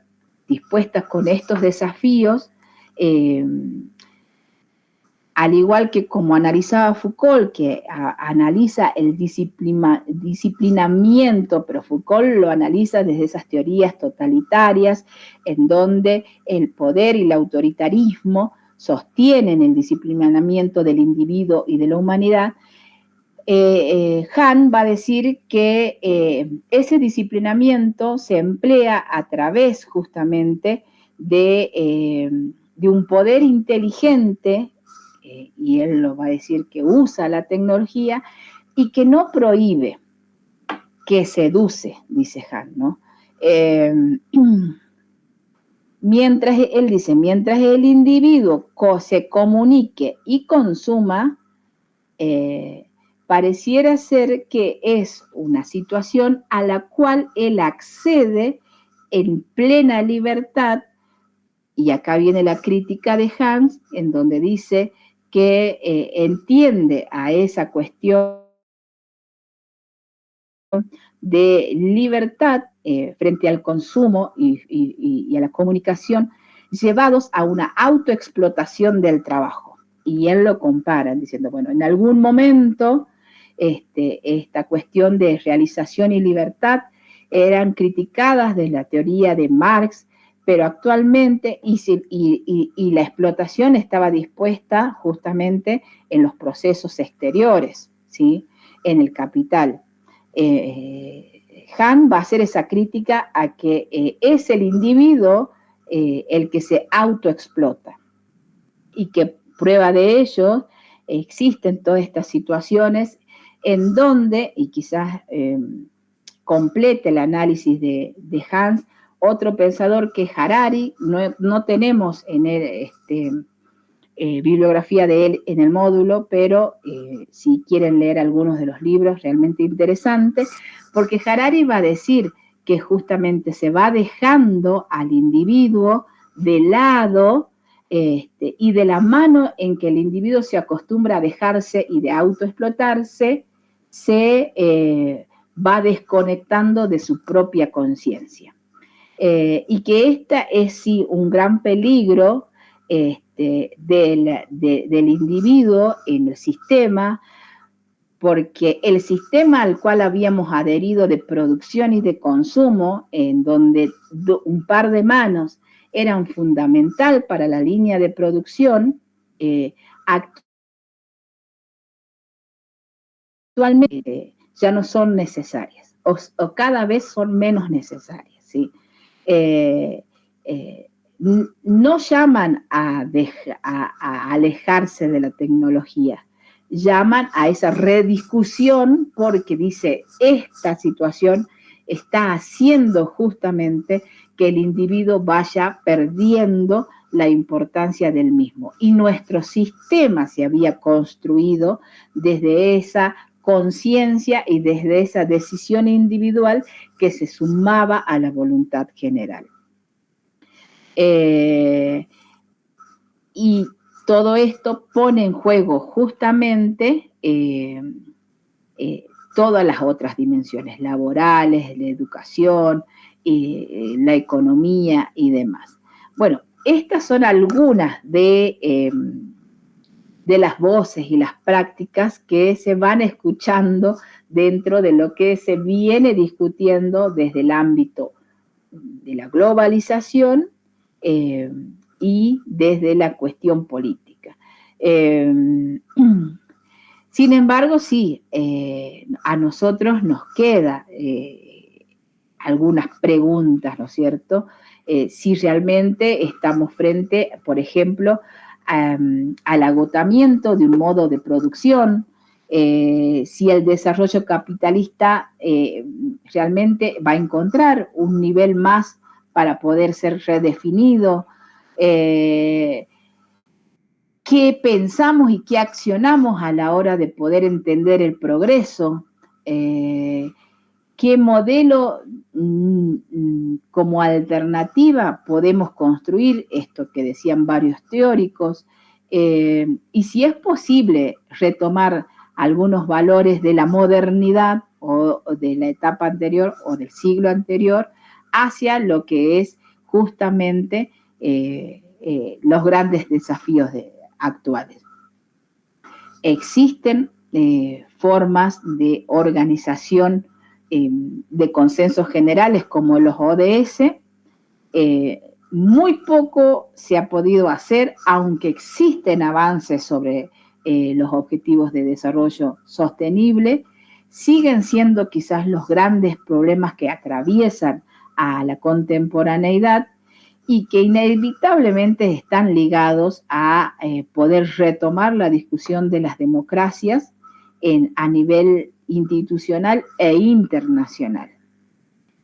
dispuestas con estos desafíos, al igual que como analizaba Foucault, que analiza el disciplinamiento, pero Foucault lo analiza desde esas teorías totalitarias, en donde el poder y el autoritarismo sostienen el disciplinamiento del individuo y de la humanidad. Hahn va a decir que ese disciplinamiento se emplea a través justamente de un poder inteligente, y él lo va a decir que usa la tecnología y que no prohíbe, que seduce, dice Hahn, ¿no? Mientras el individuo se comunique y consuma, pareciera ser que es una situación a la cual él accede en plena libertad, y acá viene la crítica de Hahn, en donde dice que entiende a esa cuestión de libertad frente al consumo y a la comunicación, llevados a una autoexplotación del trabajo. Y él lo compara diciendo, bueno, en algún momento esta cuestión de realización y libertad eran criticadas desde la teoría de Marx, pero actualmente y la explotación estaba dispuesta justamente en los procesos exteriores, ¿sí? En el capital. Hahn va a hacer esa crítica a que es el individuo el que se autoexplota, y que prueba de ello existen todas estas situaciones en donde, y quizás complete el análisis de Hahn, otro pensador que es Harari. No tenemos en él bibliografía de él en el módulo, pero si quieren leer algunos de los libros realmente interesantes, porque Harari va a decir que justamente se va dejando al individuo de lado, y de la mano en que el individuo se acostumbra a dejarse y de autoexplotarse, se va desconectando de su propia conciencia. Y que esta es sí un gran peligro del individuo en el sistema, porque el sistema al cual habíamos adherido de producción y de consumo, en donde un par de manos eran fundamental para la línea de producción, actualmente ya no son necesarias, o cada vez son menos necesarias, ¿sí? No llaman a alejarse de la tecnología, llaman a esa rediscusión, porque dice, esta situación está haciendo justamente que el individuo vaya perdiendo la importancia del mismo. Y nuestro sistema se había construido desde esa conciencia y desde esa decisión individual que se sumaba a la voluntad general. Y todo esto pone en juego justamente todas las otras dimensiones laborales, la educación, la economía y demás. Bueno, estas son algunas de las voces y las prácticas que se van escuchando dentro de lo que se viene discutiendo desde el ámbito de la globalización y desde la cuestión política. Sin embargo, sí, a nosotros nos queda algunas preguntas, ¿no es cierto? Si realmente estamos frente, por ejemplo, al agotamiento de un modo de producción, si el desarrollo capitalista realmente va a encontrar un nivel más para poder ser redefinido, qué pensamos y qué accionamos a la hora de poder entender el progreso, qué modelo como alternativa podemos construir, esto que decían varios teóricos, y si es posible retomar algunos valores de la modernidad o de la etapa anterior o del siglo anterior hacia lo que es justamente los grandes desafíos actuales. Existen formas de organización de consensos generales como los ODS. Muy poco se ha podido hacer, aunque existen avances sobre los objetivos de desarrollo sostenible. Siguen siendo quizás los grandes problemas que atraviesan a la contemporaneidad y que inevitablemente están ligados a poder retomar la discusión de las democracias a nivel institucional e internacional,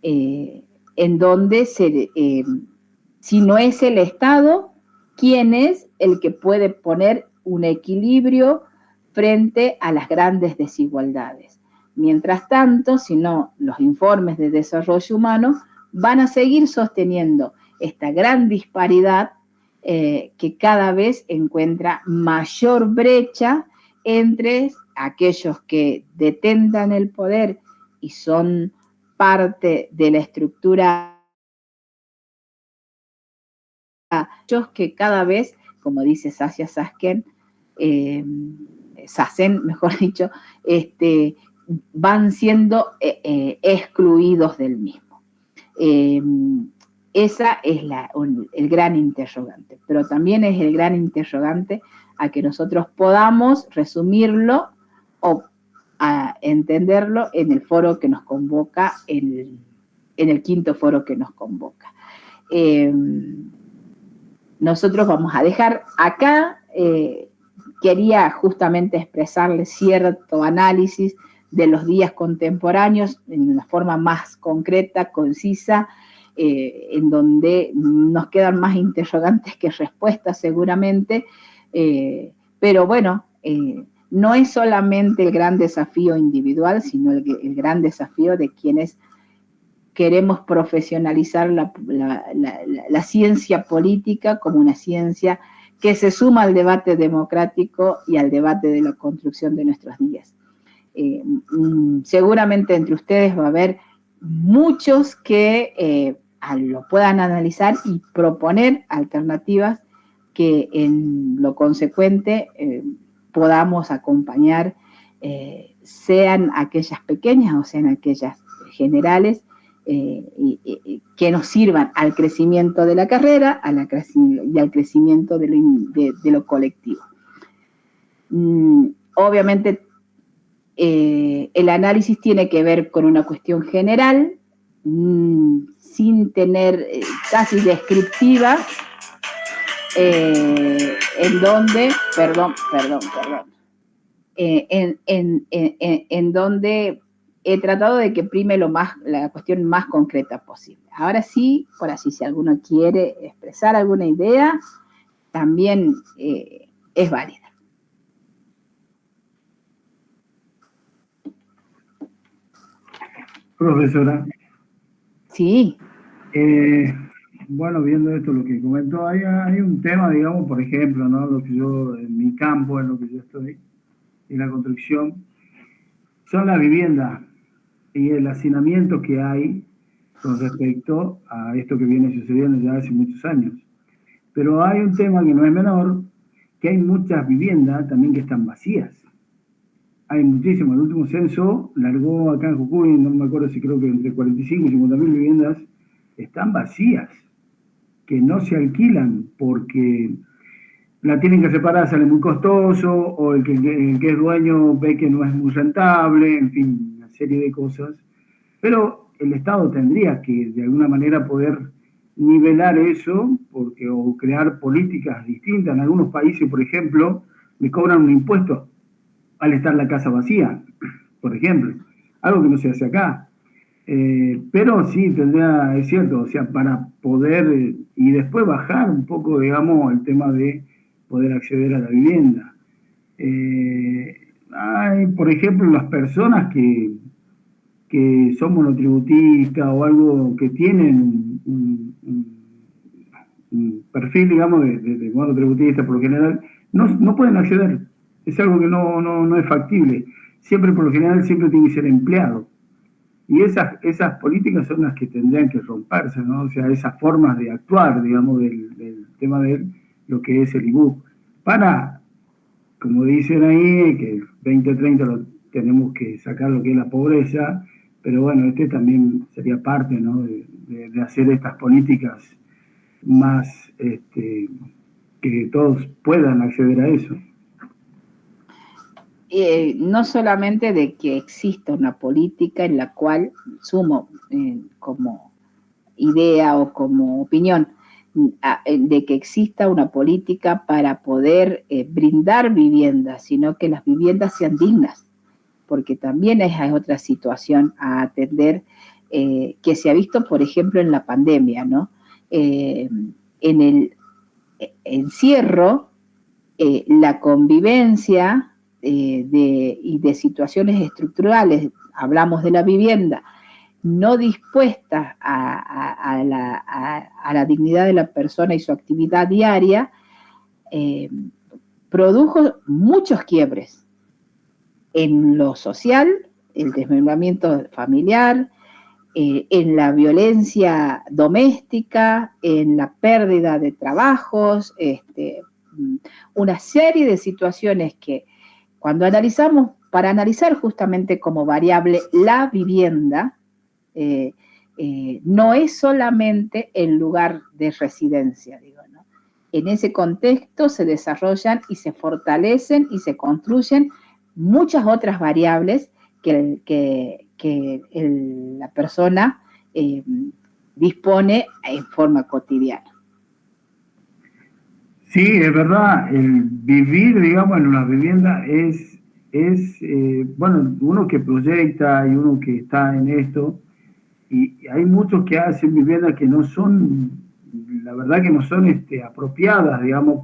en donde si no es el Estado, ¿quién es el que puede poner un equilibrio frente a las grandes desigualdades? Mientras tanto, si no, los informes de desarrollo humano van a seguir sosteniendo esta gran disparidad que cada vez encuentra mayor brecha entre aquellos que detentan el poder y son parte de la estructura, aquellos que cada vez, como dice Sasha Sassen, mejor dicho, van siendo excluidos del mismo. Esa es el gran interrogante, pero también es el gran interrogante a que nosotros podamos resumirlo o a entenderlo en el foro que nos convoca, en el quinto foro que nos convoca. Nosotros vamos a dejar acá, quería justamente expresarles cierto análisis de los días contemporáneos en una forma más concreta, concisa, en donde nos quedan más interrogantes que respuestas seguramente, pero bueno, no es solamente el gran desafío individual, sino el gran desafío de quienes queremos profesionalizar la ciencia política como una ciencia que se suma al debate democrático y al debate de la construcción de nuestros días. Seguramente entre ustedes va a haber muchos que lo puedan analizar y proponer alternativas que en lo consecuente podamos acompañar, sean aquellas pequeñas o sean aquellas generales, que nos sirvan al crecimiento de la carrera y al crecimiento de lo colectivo. Obviamente, el análisis tiene que ver con una cuestión general, sin tener casi descriptiva, en donde, en donde he tratado de que prime la cuestión más concreta posible. Ahora sí, por así, si alguno quiere expresar alguna idea, también es válida. Profesora. Sí. Bueno, viendo esto, lo que comentó, hay un tema, digamos, por ejemplo, ¿no? Lo que yo, en mi campo, en lo que yo estoy, en la construcción, son las viviendas y el hacinamiento que hay con respecto a esto que viene sucediendo ya hace muchos años. Pero hay un tema que no es menor, que hay muchas viviendas también que están vacías. Hay muchísimo. El último censo largó acá en Jujuy, no me acuerdo si creo que entre 45 y 50 mil viviendas están vacías, que no se alquilan porque la tienen que separar, sale muy costoso, o el que es dueño ve que no es muy rentable, en fin, una serie de cosas. Pero el Estado tendría que de alguna manera poder nivelar eso, o crear políticas distintas. En algunos países, por ejemplo, le cobran un impuesto al estar la casa vacía, por ejemplo, algo que no se hace acá. Pero sí, es cierto, o sea, para poder, y después bajar un poco, digamos, el tema de poder acceder a la vivienda. Hay, por ejemplo, las personas que son monotributistas o algo que tienen un perfil, digamos, de monotributista por lo general, no pueden acceder. Es algo que no es factible. Siempre, por lo general, siempre tiene que ser empleado. Y esas políticas son las que tendrían que romperse, ¿no? O sea, esas formas de actuar, digamos, del tema de lo que es el IBU. Para, como dicen ahí, que 2030 tenemos que sacar lo que es la pobreza, pero bueno, este también sería parte, ¿no? De hacer estas políticas más, que todos puedan acceder a eso. No solamente de que exista una política en la cual sumo como idea o como opinión, de que exista una política para poder brindar viviendas, sino que las viviendas sean dignas, porque también esa es otra situación a atender que se ha visto, por ejemplo, en la pandemia, ¿no? En el encierro, la convivencia y de situaciones estructurales, hablamos de la vivienda, no dispuestas a la dignidad de la persona y su actividad diaria, produjo muchos quiebres en lo social, el desmembramiento familiar, en la violencia doméstica, en la pérdida de trabajos, una serie de situaciones que cuando analizamos, para analizar justamente como variable la vivienda, no es solamente el lugar de residencia, digo, ¿no? En ese contexto se desarrollan y se fortalecen y se construyen muchas otras variables que la persona dispone en forma cotidiana. Sí, es verdad, el vivir, digamos, en una vivienda es bueno, uno que proyecta y uno que está en esto, y hay muchos que hacen viviendas que no son, la verdad que no son apropiadas, digamos,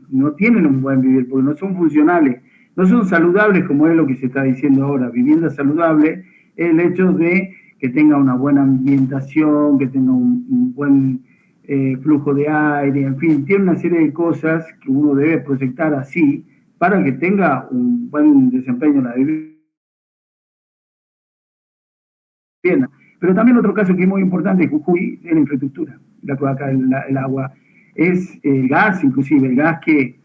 no tienen un buen vivir, porque no son funcionales, no son saludables como es lo que se está diciendo ahora. Vivienda saludable es el hecho de que tenga una buena ambientación, que tenga un buen flujo de aire, en fin, tiene una serie de cosas que uno debe proyectar así para que tenga un buen desempeño en la vivienda. Pero también otro caso que es muy importante en Jujuy es la infraestructura, el agua, es el gas, inclusive el gas que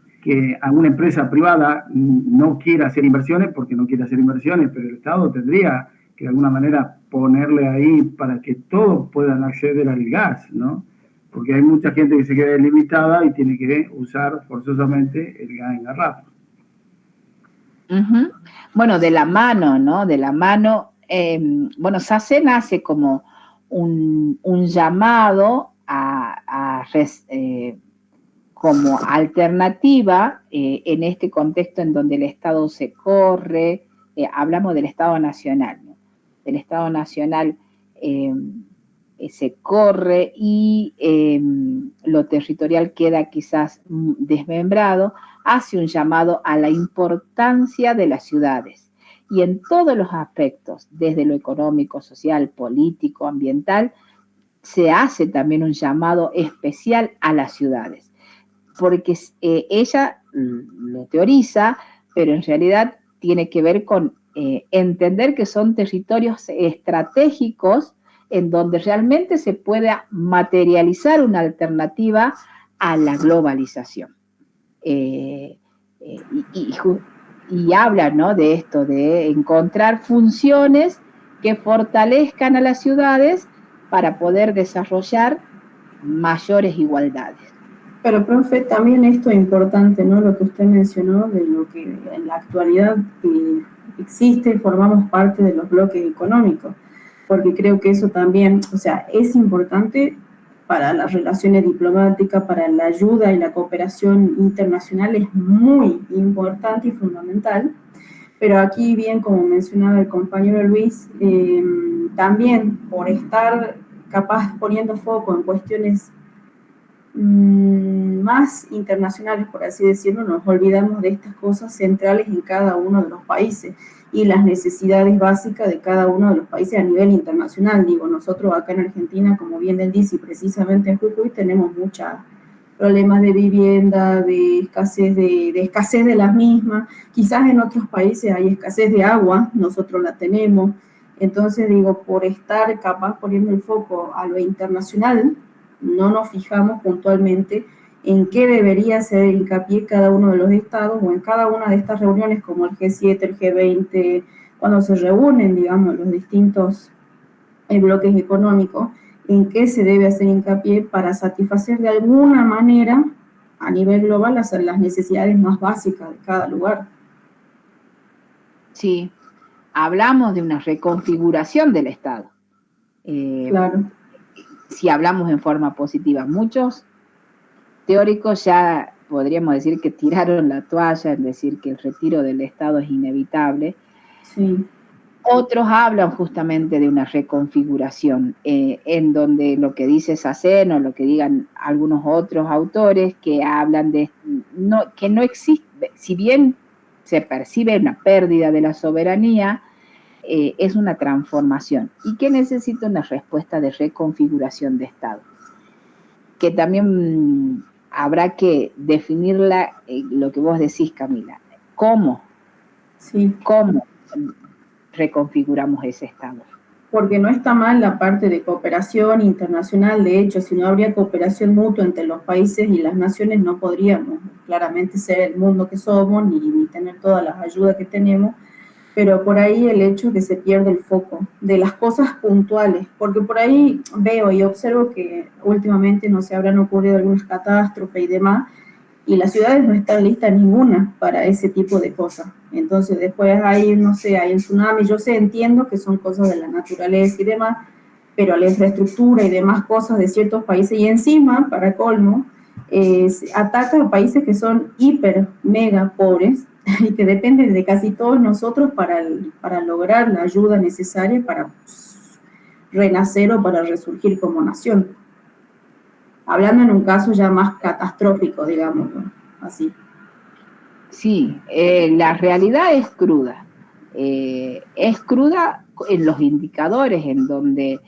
a una empresa privada no quiere hacer inversiones porque no quiere hacer inversiones, pero el Estado tendría que de alguna manera ponerle ahí para que todos puedan acceder al gas, ¿no? Porque hay mucha gente que se queda limitada y tiene que usar forzosamente el gas en garrafa. Uh-huh. Bueno, de la mano, ¿no? De la mano, bueno, SACEN hace como un llamado como alternativa en este contexto en donde el Estado se corre, hablamos del Estado Nacional, ¿no? Del Estado Nacional se corre y lo territorial queda quizás desmembrado, hace un llamado a la importancia de las ciudades y en todos los aspectos, desde lo económico, social, político, ambiental, se hace también un llamado especial a las ciudades, porque ella lo teoriza, pero en realidad tiene que ver con entender que son territorios estratégicos en donde realmente se pueda materializar una alternativa a la globalización. Y habla, ¿no?, de esto, de encontrar funciones que fortalezcan a las ciudades para poder desarrollar mayores igualdades. Pero, profe, también esto es importante, ¿no? Lo que usted mencionó de lo que en la actualidad existe y formamos parte de los bloques económicos, porque creo que eso también, o sea, es importante para las relaciones diplomáticas, para la ayuda y la cooperación internacional, es muy importante y fundamental, pero aquí bien, como mencionaba el compañero Luis, también por estar capaz poniendo foco en cuestiones más internacionales, por así decirlo, nos olvidamos de estas cosas centrales en cada uno de los países y las necesidades básicas de cada uno de los países a nivel internacional. Digo, nosotros acá en Argentina, como bien él dice, y precisamente en Jujuy, tenemos muchos problemas de vivienda, de escasez de las mismas. Quizás en otros países hay escasez de agua, nosotros la tenemos. Entonces digo, por estar capaz poniendo el foco a lo internacional, no nos fijamos puntualmente en qué debería hacer hincapié cada uno de los estados o en cada una de estas reuniones como el G7, el G20, cuando se reúnen, digamos, los distintos bloques económicos, en qué se debe hacer hincapié para satisfacer de alguna manera a nivel global las necesidades más básicas de cada lugar. Sí, hablamos de una reconfiguración del Estado. Claro. Si hablamos en forma positiva, muchos teóricos ya podríamos decir que tiraron la toalla en decir que el retiro del Estado es inevitable. Sí. Otros hablan justamente de una reconfiguración, en donde lo que dice Sacén o lo que digan algunos otros autores que hablan de que no existe, si bien se percibe una pérdida de la soberanía, es una transformación y que necesita una respuesta de reconfiguración de Estado, que también habrá que definirla, lo que vos decís, Camila. ¿Cómo? Sí. ¿Cómo reconfiguramos ese Estado? Porque no está mal la parte de cooperación internacional, de hecho, si no habría cooperación mutua entre los países y las naciones, no podríamos claramente ser el mundo que somos, ni tener todas las ayudas que tenemos, pero por ahí el hecho de que se pierde el foco de las cosas puntuales, porque por ahí veo y observo que últimamente no se habrán ocurrido algunas catástrofes y demás, y las ciudades no están listas ninguna para ese tipo de cosas. Entonces después hay, no sé, hay un tsunami, yo sé, entiendo que son cosas de la naturaleza y demás, pero la infraestructura y demás cosas de ciertos países, y encima, para colmo, ataca a países que son hiper, mega pobres, y que dependen de casi todos nosotros para lograr la ayuda necesaria para renacer o para resurgir como nación. Hablando en un caso ya más catastrófico, digamos, ¿no? Así. Sí, la realidad es cruda. Es cruda en los indicadores, en donde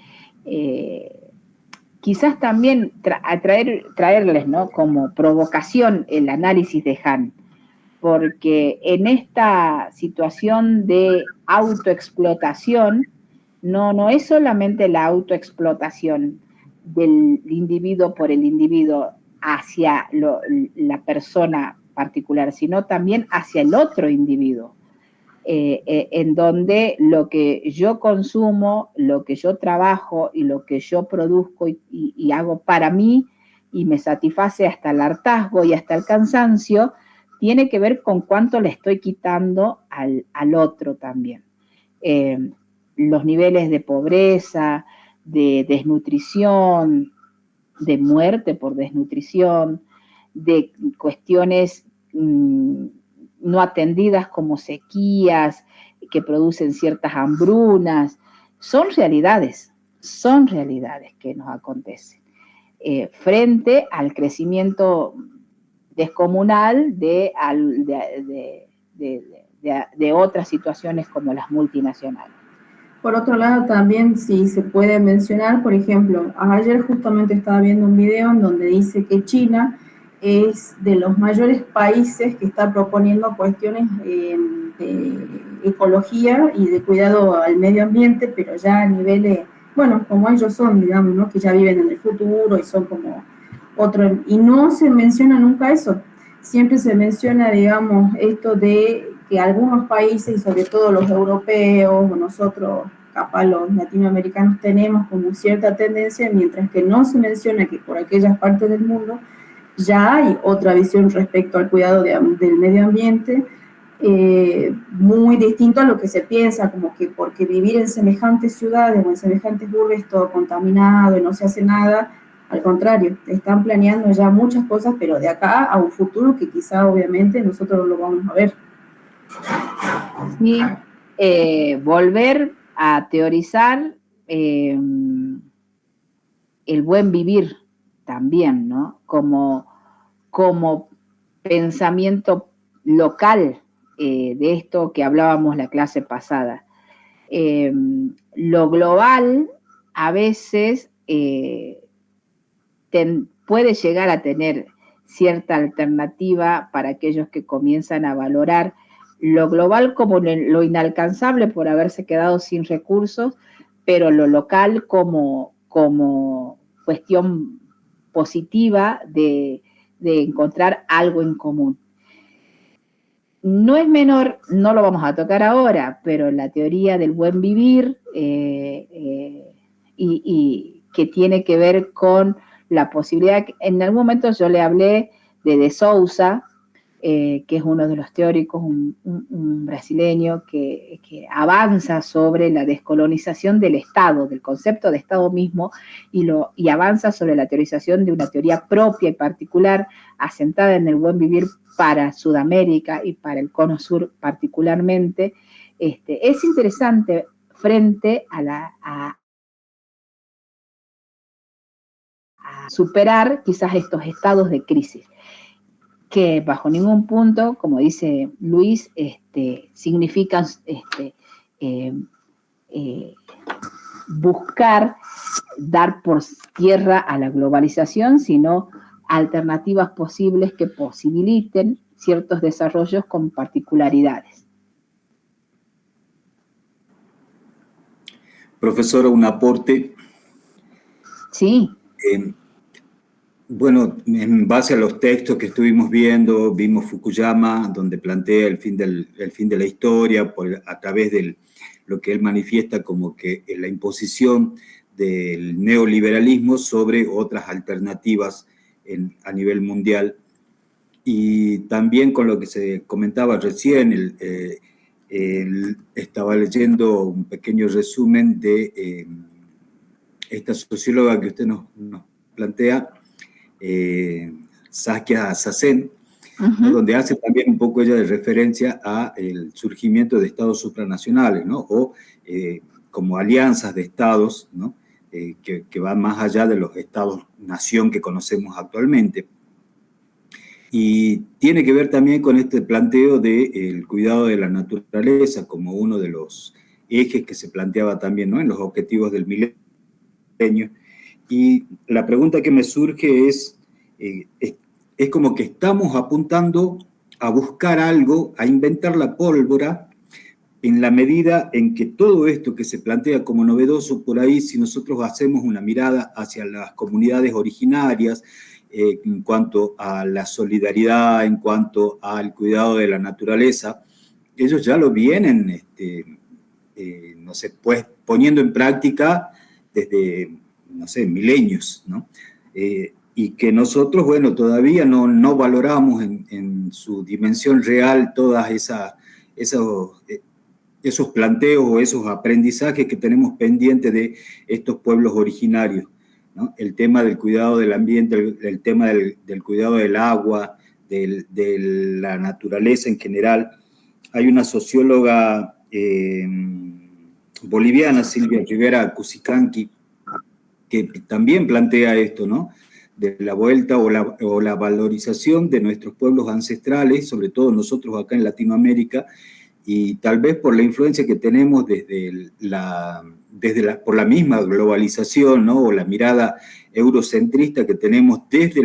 quizás también traerles, ¿no?, como provocación el análisis de Hahn, porque en esta situación de autoexplotación, no es solamente la autoexplotación del individuo por el individuo hacia la persona particular, sino también hacia el otro individuo, en donde lo que yo consumo, lo que yo trabajo y lo que yo produzco y hago para mí y me satisface hasta el hartazgo y hasta el cansancio, tiene que ver con cuánto le estoy quitando al otro también. Los niveles de pobreza, de desnutrición, de muerte por desnutrición, de cuestiones no atendidas como sequías que producen ciertas hambrunas, son realidades que nos acontecen, frente al crecimiento descomunal de otras situaciones como las multinacionales. Por otro lado, también si se puede mencionar, por ejemplo, ayer justamente estaba viendo un video en donde dice que China es de los mayores países que está proponiendo cuestiones de ecología y de cuidado al medio ambiente, pero ya a niveles, bueno, como ellos son, digamos, ¿no?, que ya viven en el futuro y son como otro, y no se menciona nunca eso. Siempre se menciona, digamos, esto de que algunos países, y sobre todo los europeos, o nosotros, capaz los latinoamericanos, tenemos como cierta tendencia, mientras que no se menciona que por aquellas partes del mundo ya hay otra visión respecto al cuidado del medio ambiente, muy distinto a lo que se piensa, como que porque vivir en semejantes ciudades o en semejantes urbes todo contaminado y no se hace nada. Al contrario, están planeando ya muchas cosas, pero de acá a un futuro que quizá obviamente nosotros lo vamos a ver. Sí, volver a teorizar el buen vivir también, ¿no? Como pensamiento local de esto que hablábamos la clase pasada. Lo global a veces puede llegar a tener cierta alternativa para aquellos que comienzan a valorar lo global como lo inalcanzable por haberse quedado sin recursos, pero lo local como cuestión positiva de encontrar algo en común. No es menor, no lo vamos a tocar ahora, pero la teoría del buen vivir y que tiene que ver con la posibilidad, en algún momento yo le hablé de Sousa, que es uno de los teóricos, un brasileño que avanza sobre la descolonización del Estado, del concepto de Estado mismo, y avanza sobre la teorización de una teoría propia y particular, asentada en el buen vivir para Sudamérica y para el Cono Sur particularmente. Es interesante frente a superar quizás estos estados de crisis, que bajo ningún punto, como dice Luis, significan buscar dar por tierra a la globalización, sino alternativas posibles que posibiliten ciertos desarrollos con particularidades. Profesora, un aporte. Sí. Bueno, en base a los textos que estuvimos viendo, vimos Fukuyama, donde plantea el fin de la historia a través de lo que él manifiesta como que la imposición del neoliberalismo sobre otras alternativas a nivel mundial. Y también con lo que se comentaba recién, estaba leyendo un pequeño resumen de esta socióloga que usted nos plantea, Saskia Sassen, ¿no? Donde hace también un poco ella de referencia al surgimiento de estados supranacionales, ¿no? O como alianzas de estados, ¿no? Que van más allá de los estados-nación que conocemos actualmente. Y tiene que ver también con este planteo del cuidado de la naturaleza como uno de los ejes que se planteaba también, ¿no? En los objetivos del milenio. Y la pregunta que me surge es como que estamos apuntando a buscar algo, a inventar la pólvora, en la medida en que todo esto que se plantea como novedoso por ahí, si nosotros hacemos una mirada hacia las comunidades originarias, en cuanto a la solidaridad, en cuanto al cuidado de la naturaleza, ellos ya lo vienen, no sé, pues poniendo en práctica desde, no sé, milenios, ¿no? Y que nosotros, bueno, todavía no valoramos en su dimensión real todas esos planteos o esos aprendizajes que tenemos pendientes de estos pueblos originarios, ¿no? El tema del cuidado del ambiente, el tema del cuidado del agua, de la naturaleza en general. Hay una socióloga boliviana, Silvia Rivera Cusicanqui, que también plantea esto, ¿no? De la vuelta o la valorización de nuestros pueblos ancestrales, sobre todo nosotros acá en Latinoamérica, y tal vez por la influencia que tenemos por la misma globalización, ¿no? O la mirada eurocentrista que tenemos desde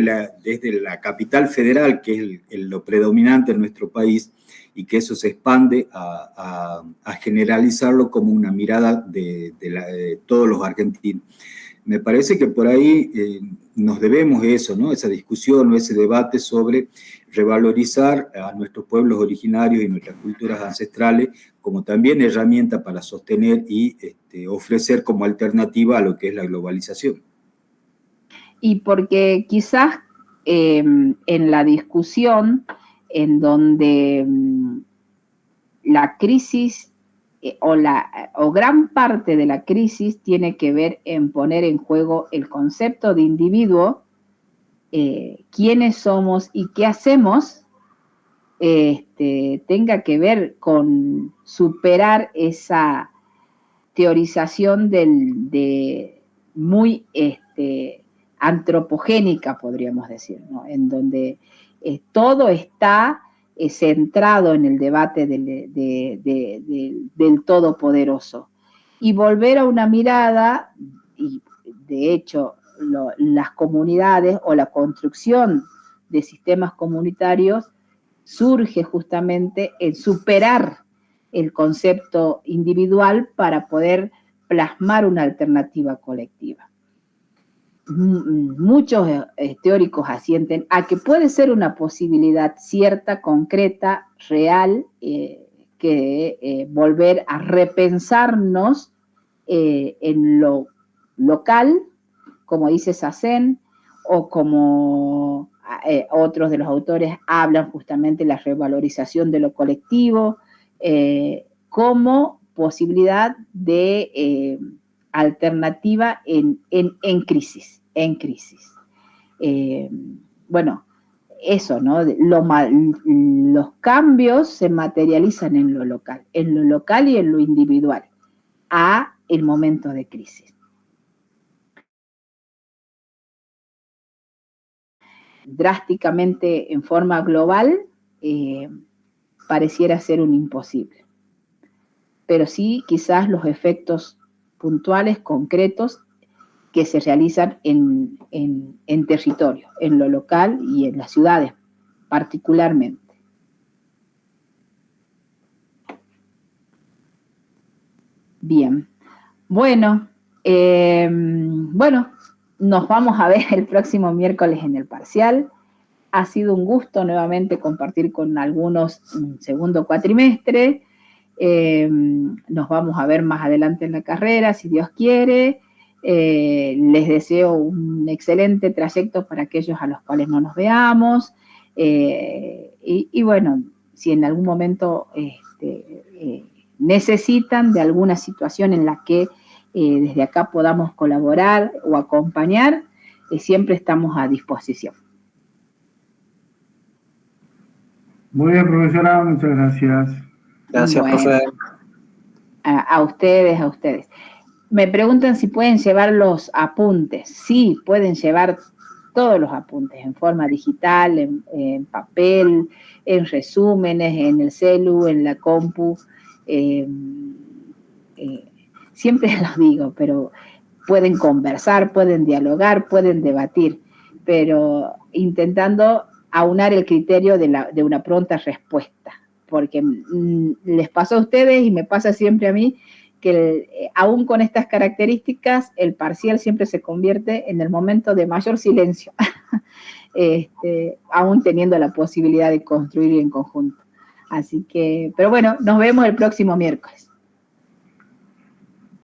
la capital federal, que es lo predominante en nuestro país, y que eso se expande a generalizarlo como una mirada de todos los argentinos. Me parece que por ahí nos debemos eso, ¿no? Esa discusión o ese debate sobre revalorizar a nuestros pueblos originarios y nuestras culturas ancestrales como también herramienta para sostener y ofrecer como alternativa a lo que es la globalización. Y porque quizás en la discusión en donde la crisis o gran parte de la crisis tiene que ver en poner en juego el concepto de individuo, quiénes somos y qué hacemos, tenga que ver con superar esa teorización muy antropogénica, podríamos decir, ¿no? En donde todo está centrado en el debate del todopoderoso, y volver a una mirada, y de hecho las comunidades o la construcción de sistemas comunitarios surge justamente el superar el concepto individual para poder plasmar una alternativa colectiva. Muchos teóricos asienten a que puede ser una posibilidad cierta, concreta, real, que volver a repensarnos en lo local, como dice Sassen, o como otros de los autores hablan justamente de la revalorización de lo colectivo, como posibilidad de alternativa en crisis. Bueno, eso, ¿no? Los cambios se materializan en lo local y en lo individual, a el momento de crisis. Drásticamente, en forma global, pareciera ser un imposible. Pero sí, quizás los efectos puntuales, concretos, que se realizan en territorio, en lo local y en las ciudades, particularmente. Bien. Bueno, nos vamos a ver el próximo miércoles en el parcial. Ha sido un gusto nuevamente compartir con algunos segundo cuatrimestre. Nos vamos a ver más adelante en la carrera, si Dios quiere. Les deseo un excelente trayecto para aquellos a los cuales no nos veamos. Y bueno, si en algún momento necesitan de alguna situación en la que desde acá podamos colaborar o acompañar, siempre estamos a disposición. Muy bien, profesora, muchas gracias. Gracias, Bueno, profe. A ustedes. Me preguntan si pueden llevar los apuntes. Sí, pueden llevar todos los apuntes en forma digital, en papel, en resúmenes, en el celu, en la compu. Siempre los digo, pero pueden conversar, pueden dialogar, pueden debatir, pero intentando aunar el criterio de una pronta respuesta, porque les pasó a ustedes y me pasa siempre a mí que aún con estas características, el parcial siempre se convierte en el momento de mayor silencio, aún teniendo la posibilidad de construir en conjunto. Así que, pero bueno, nos vemos el próximo miércoles.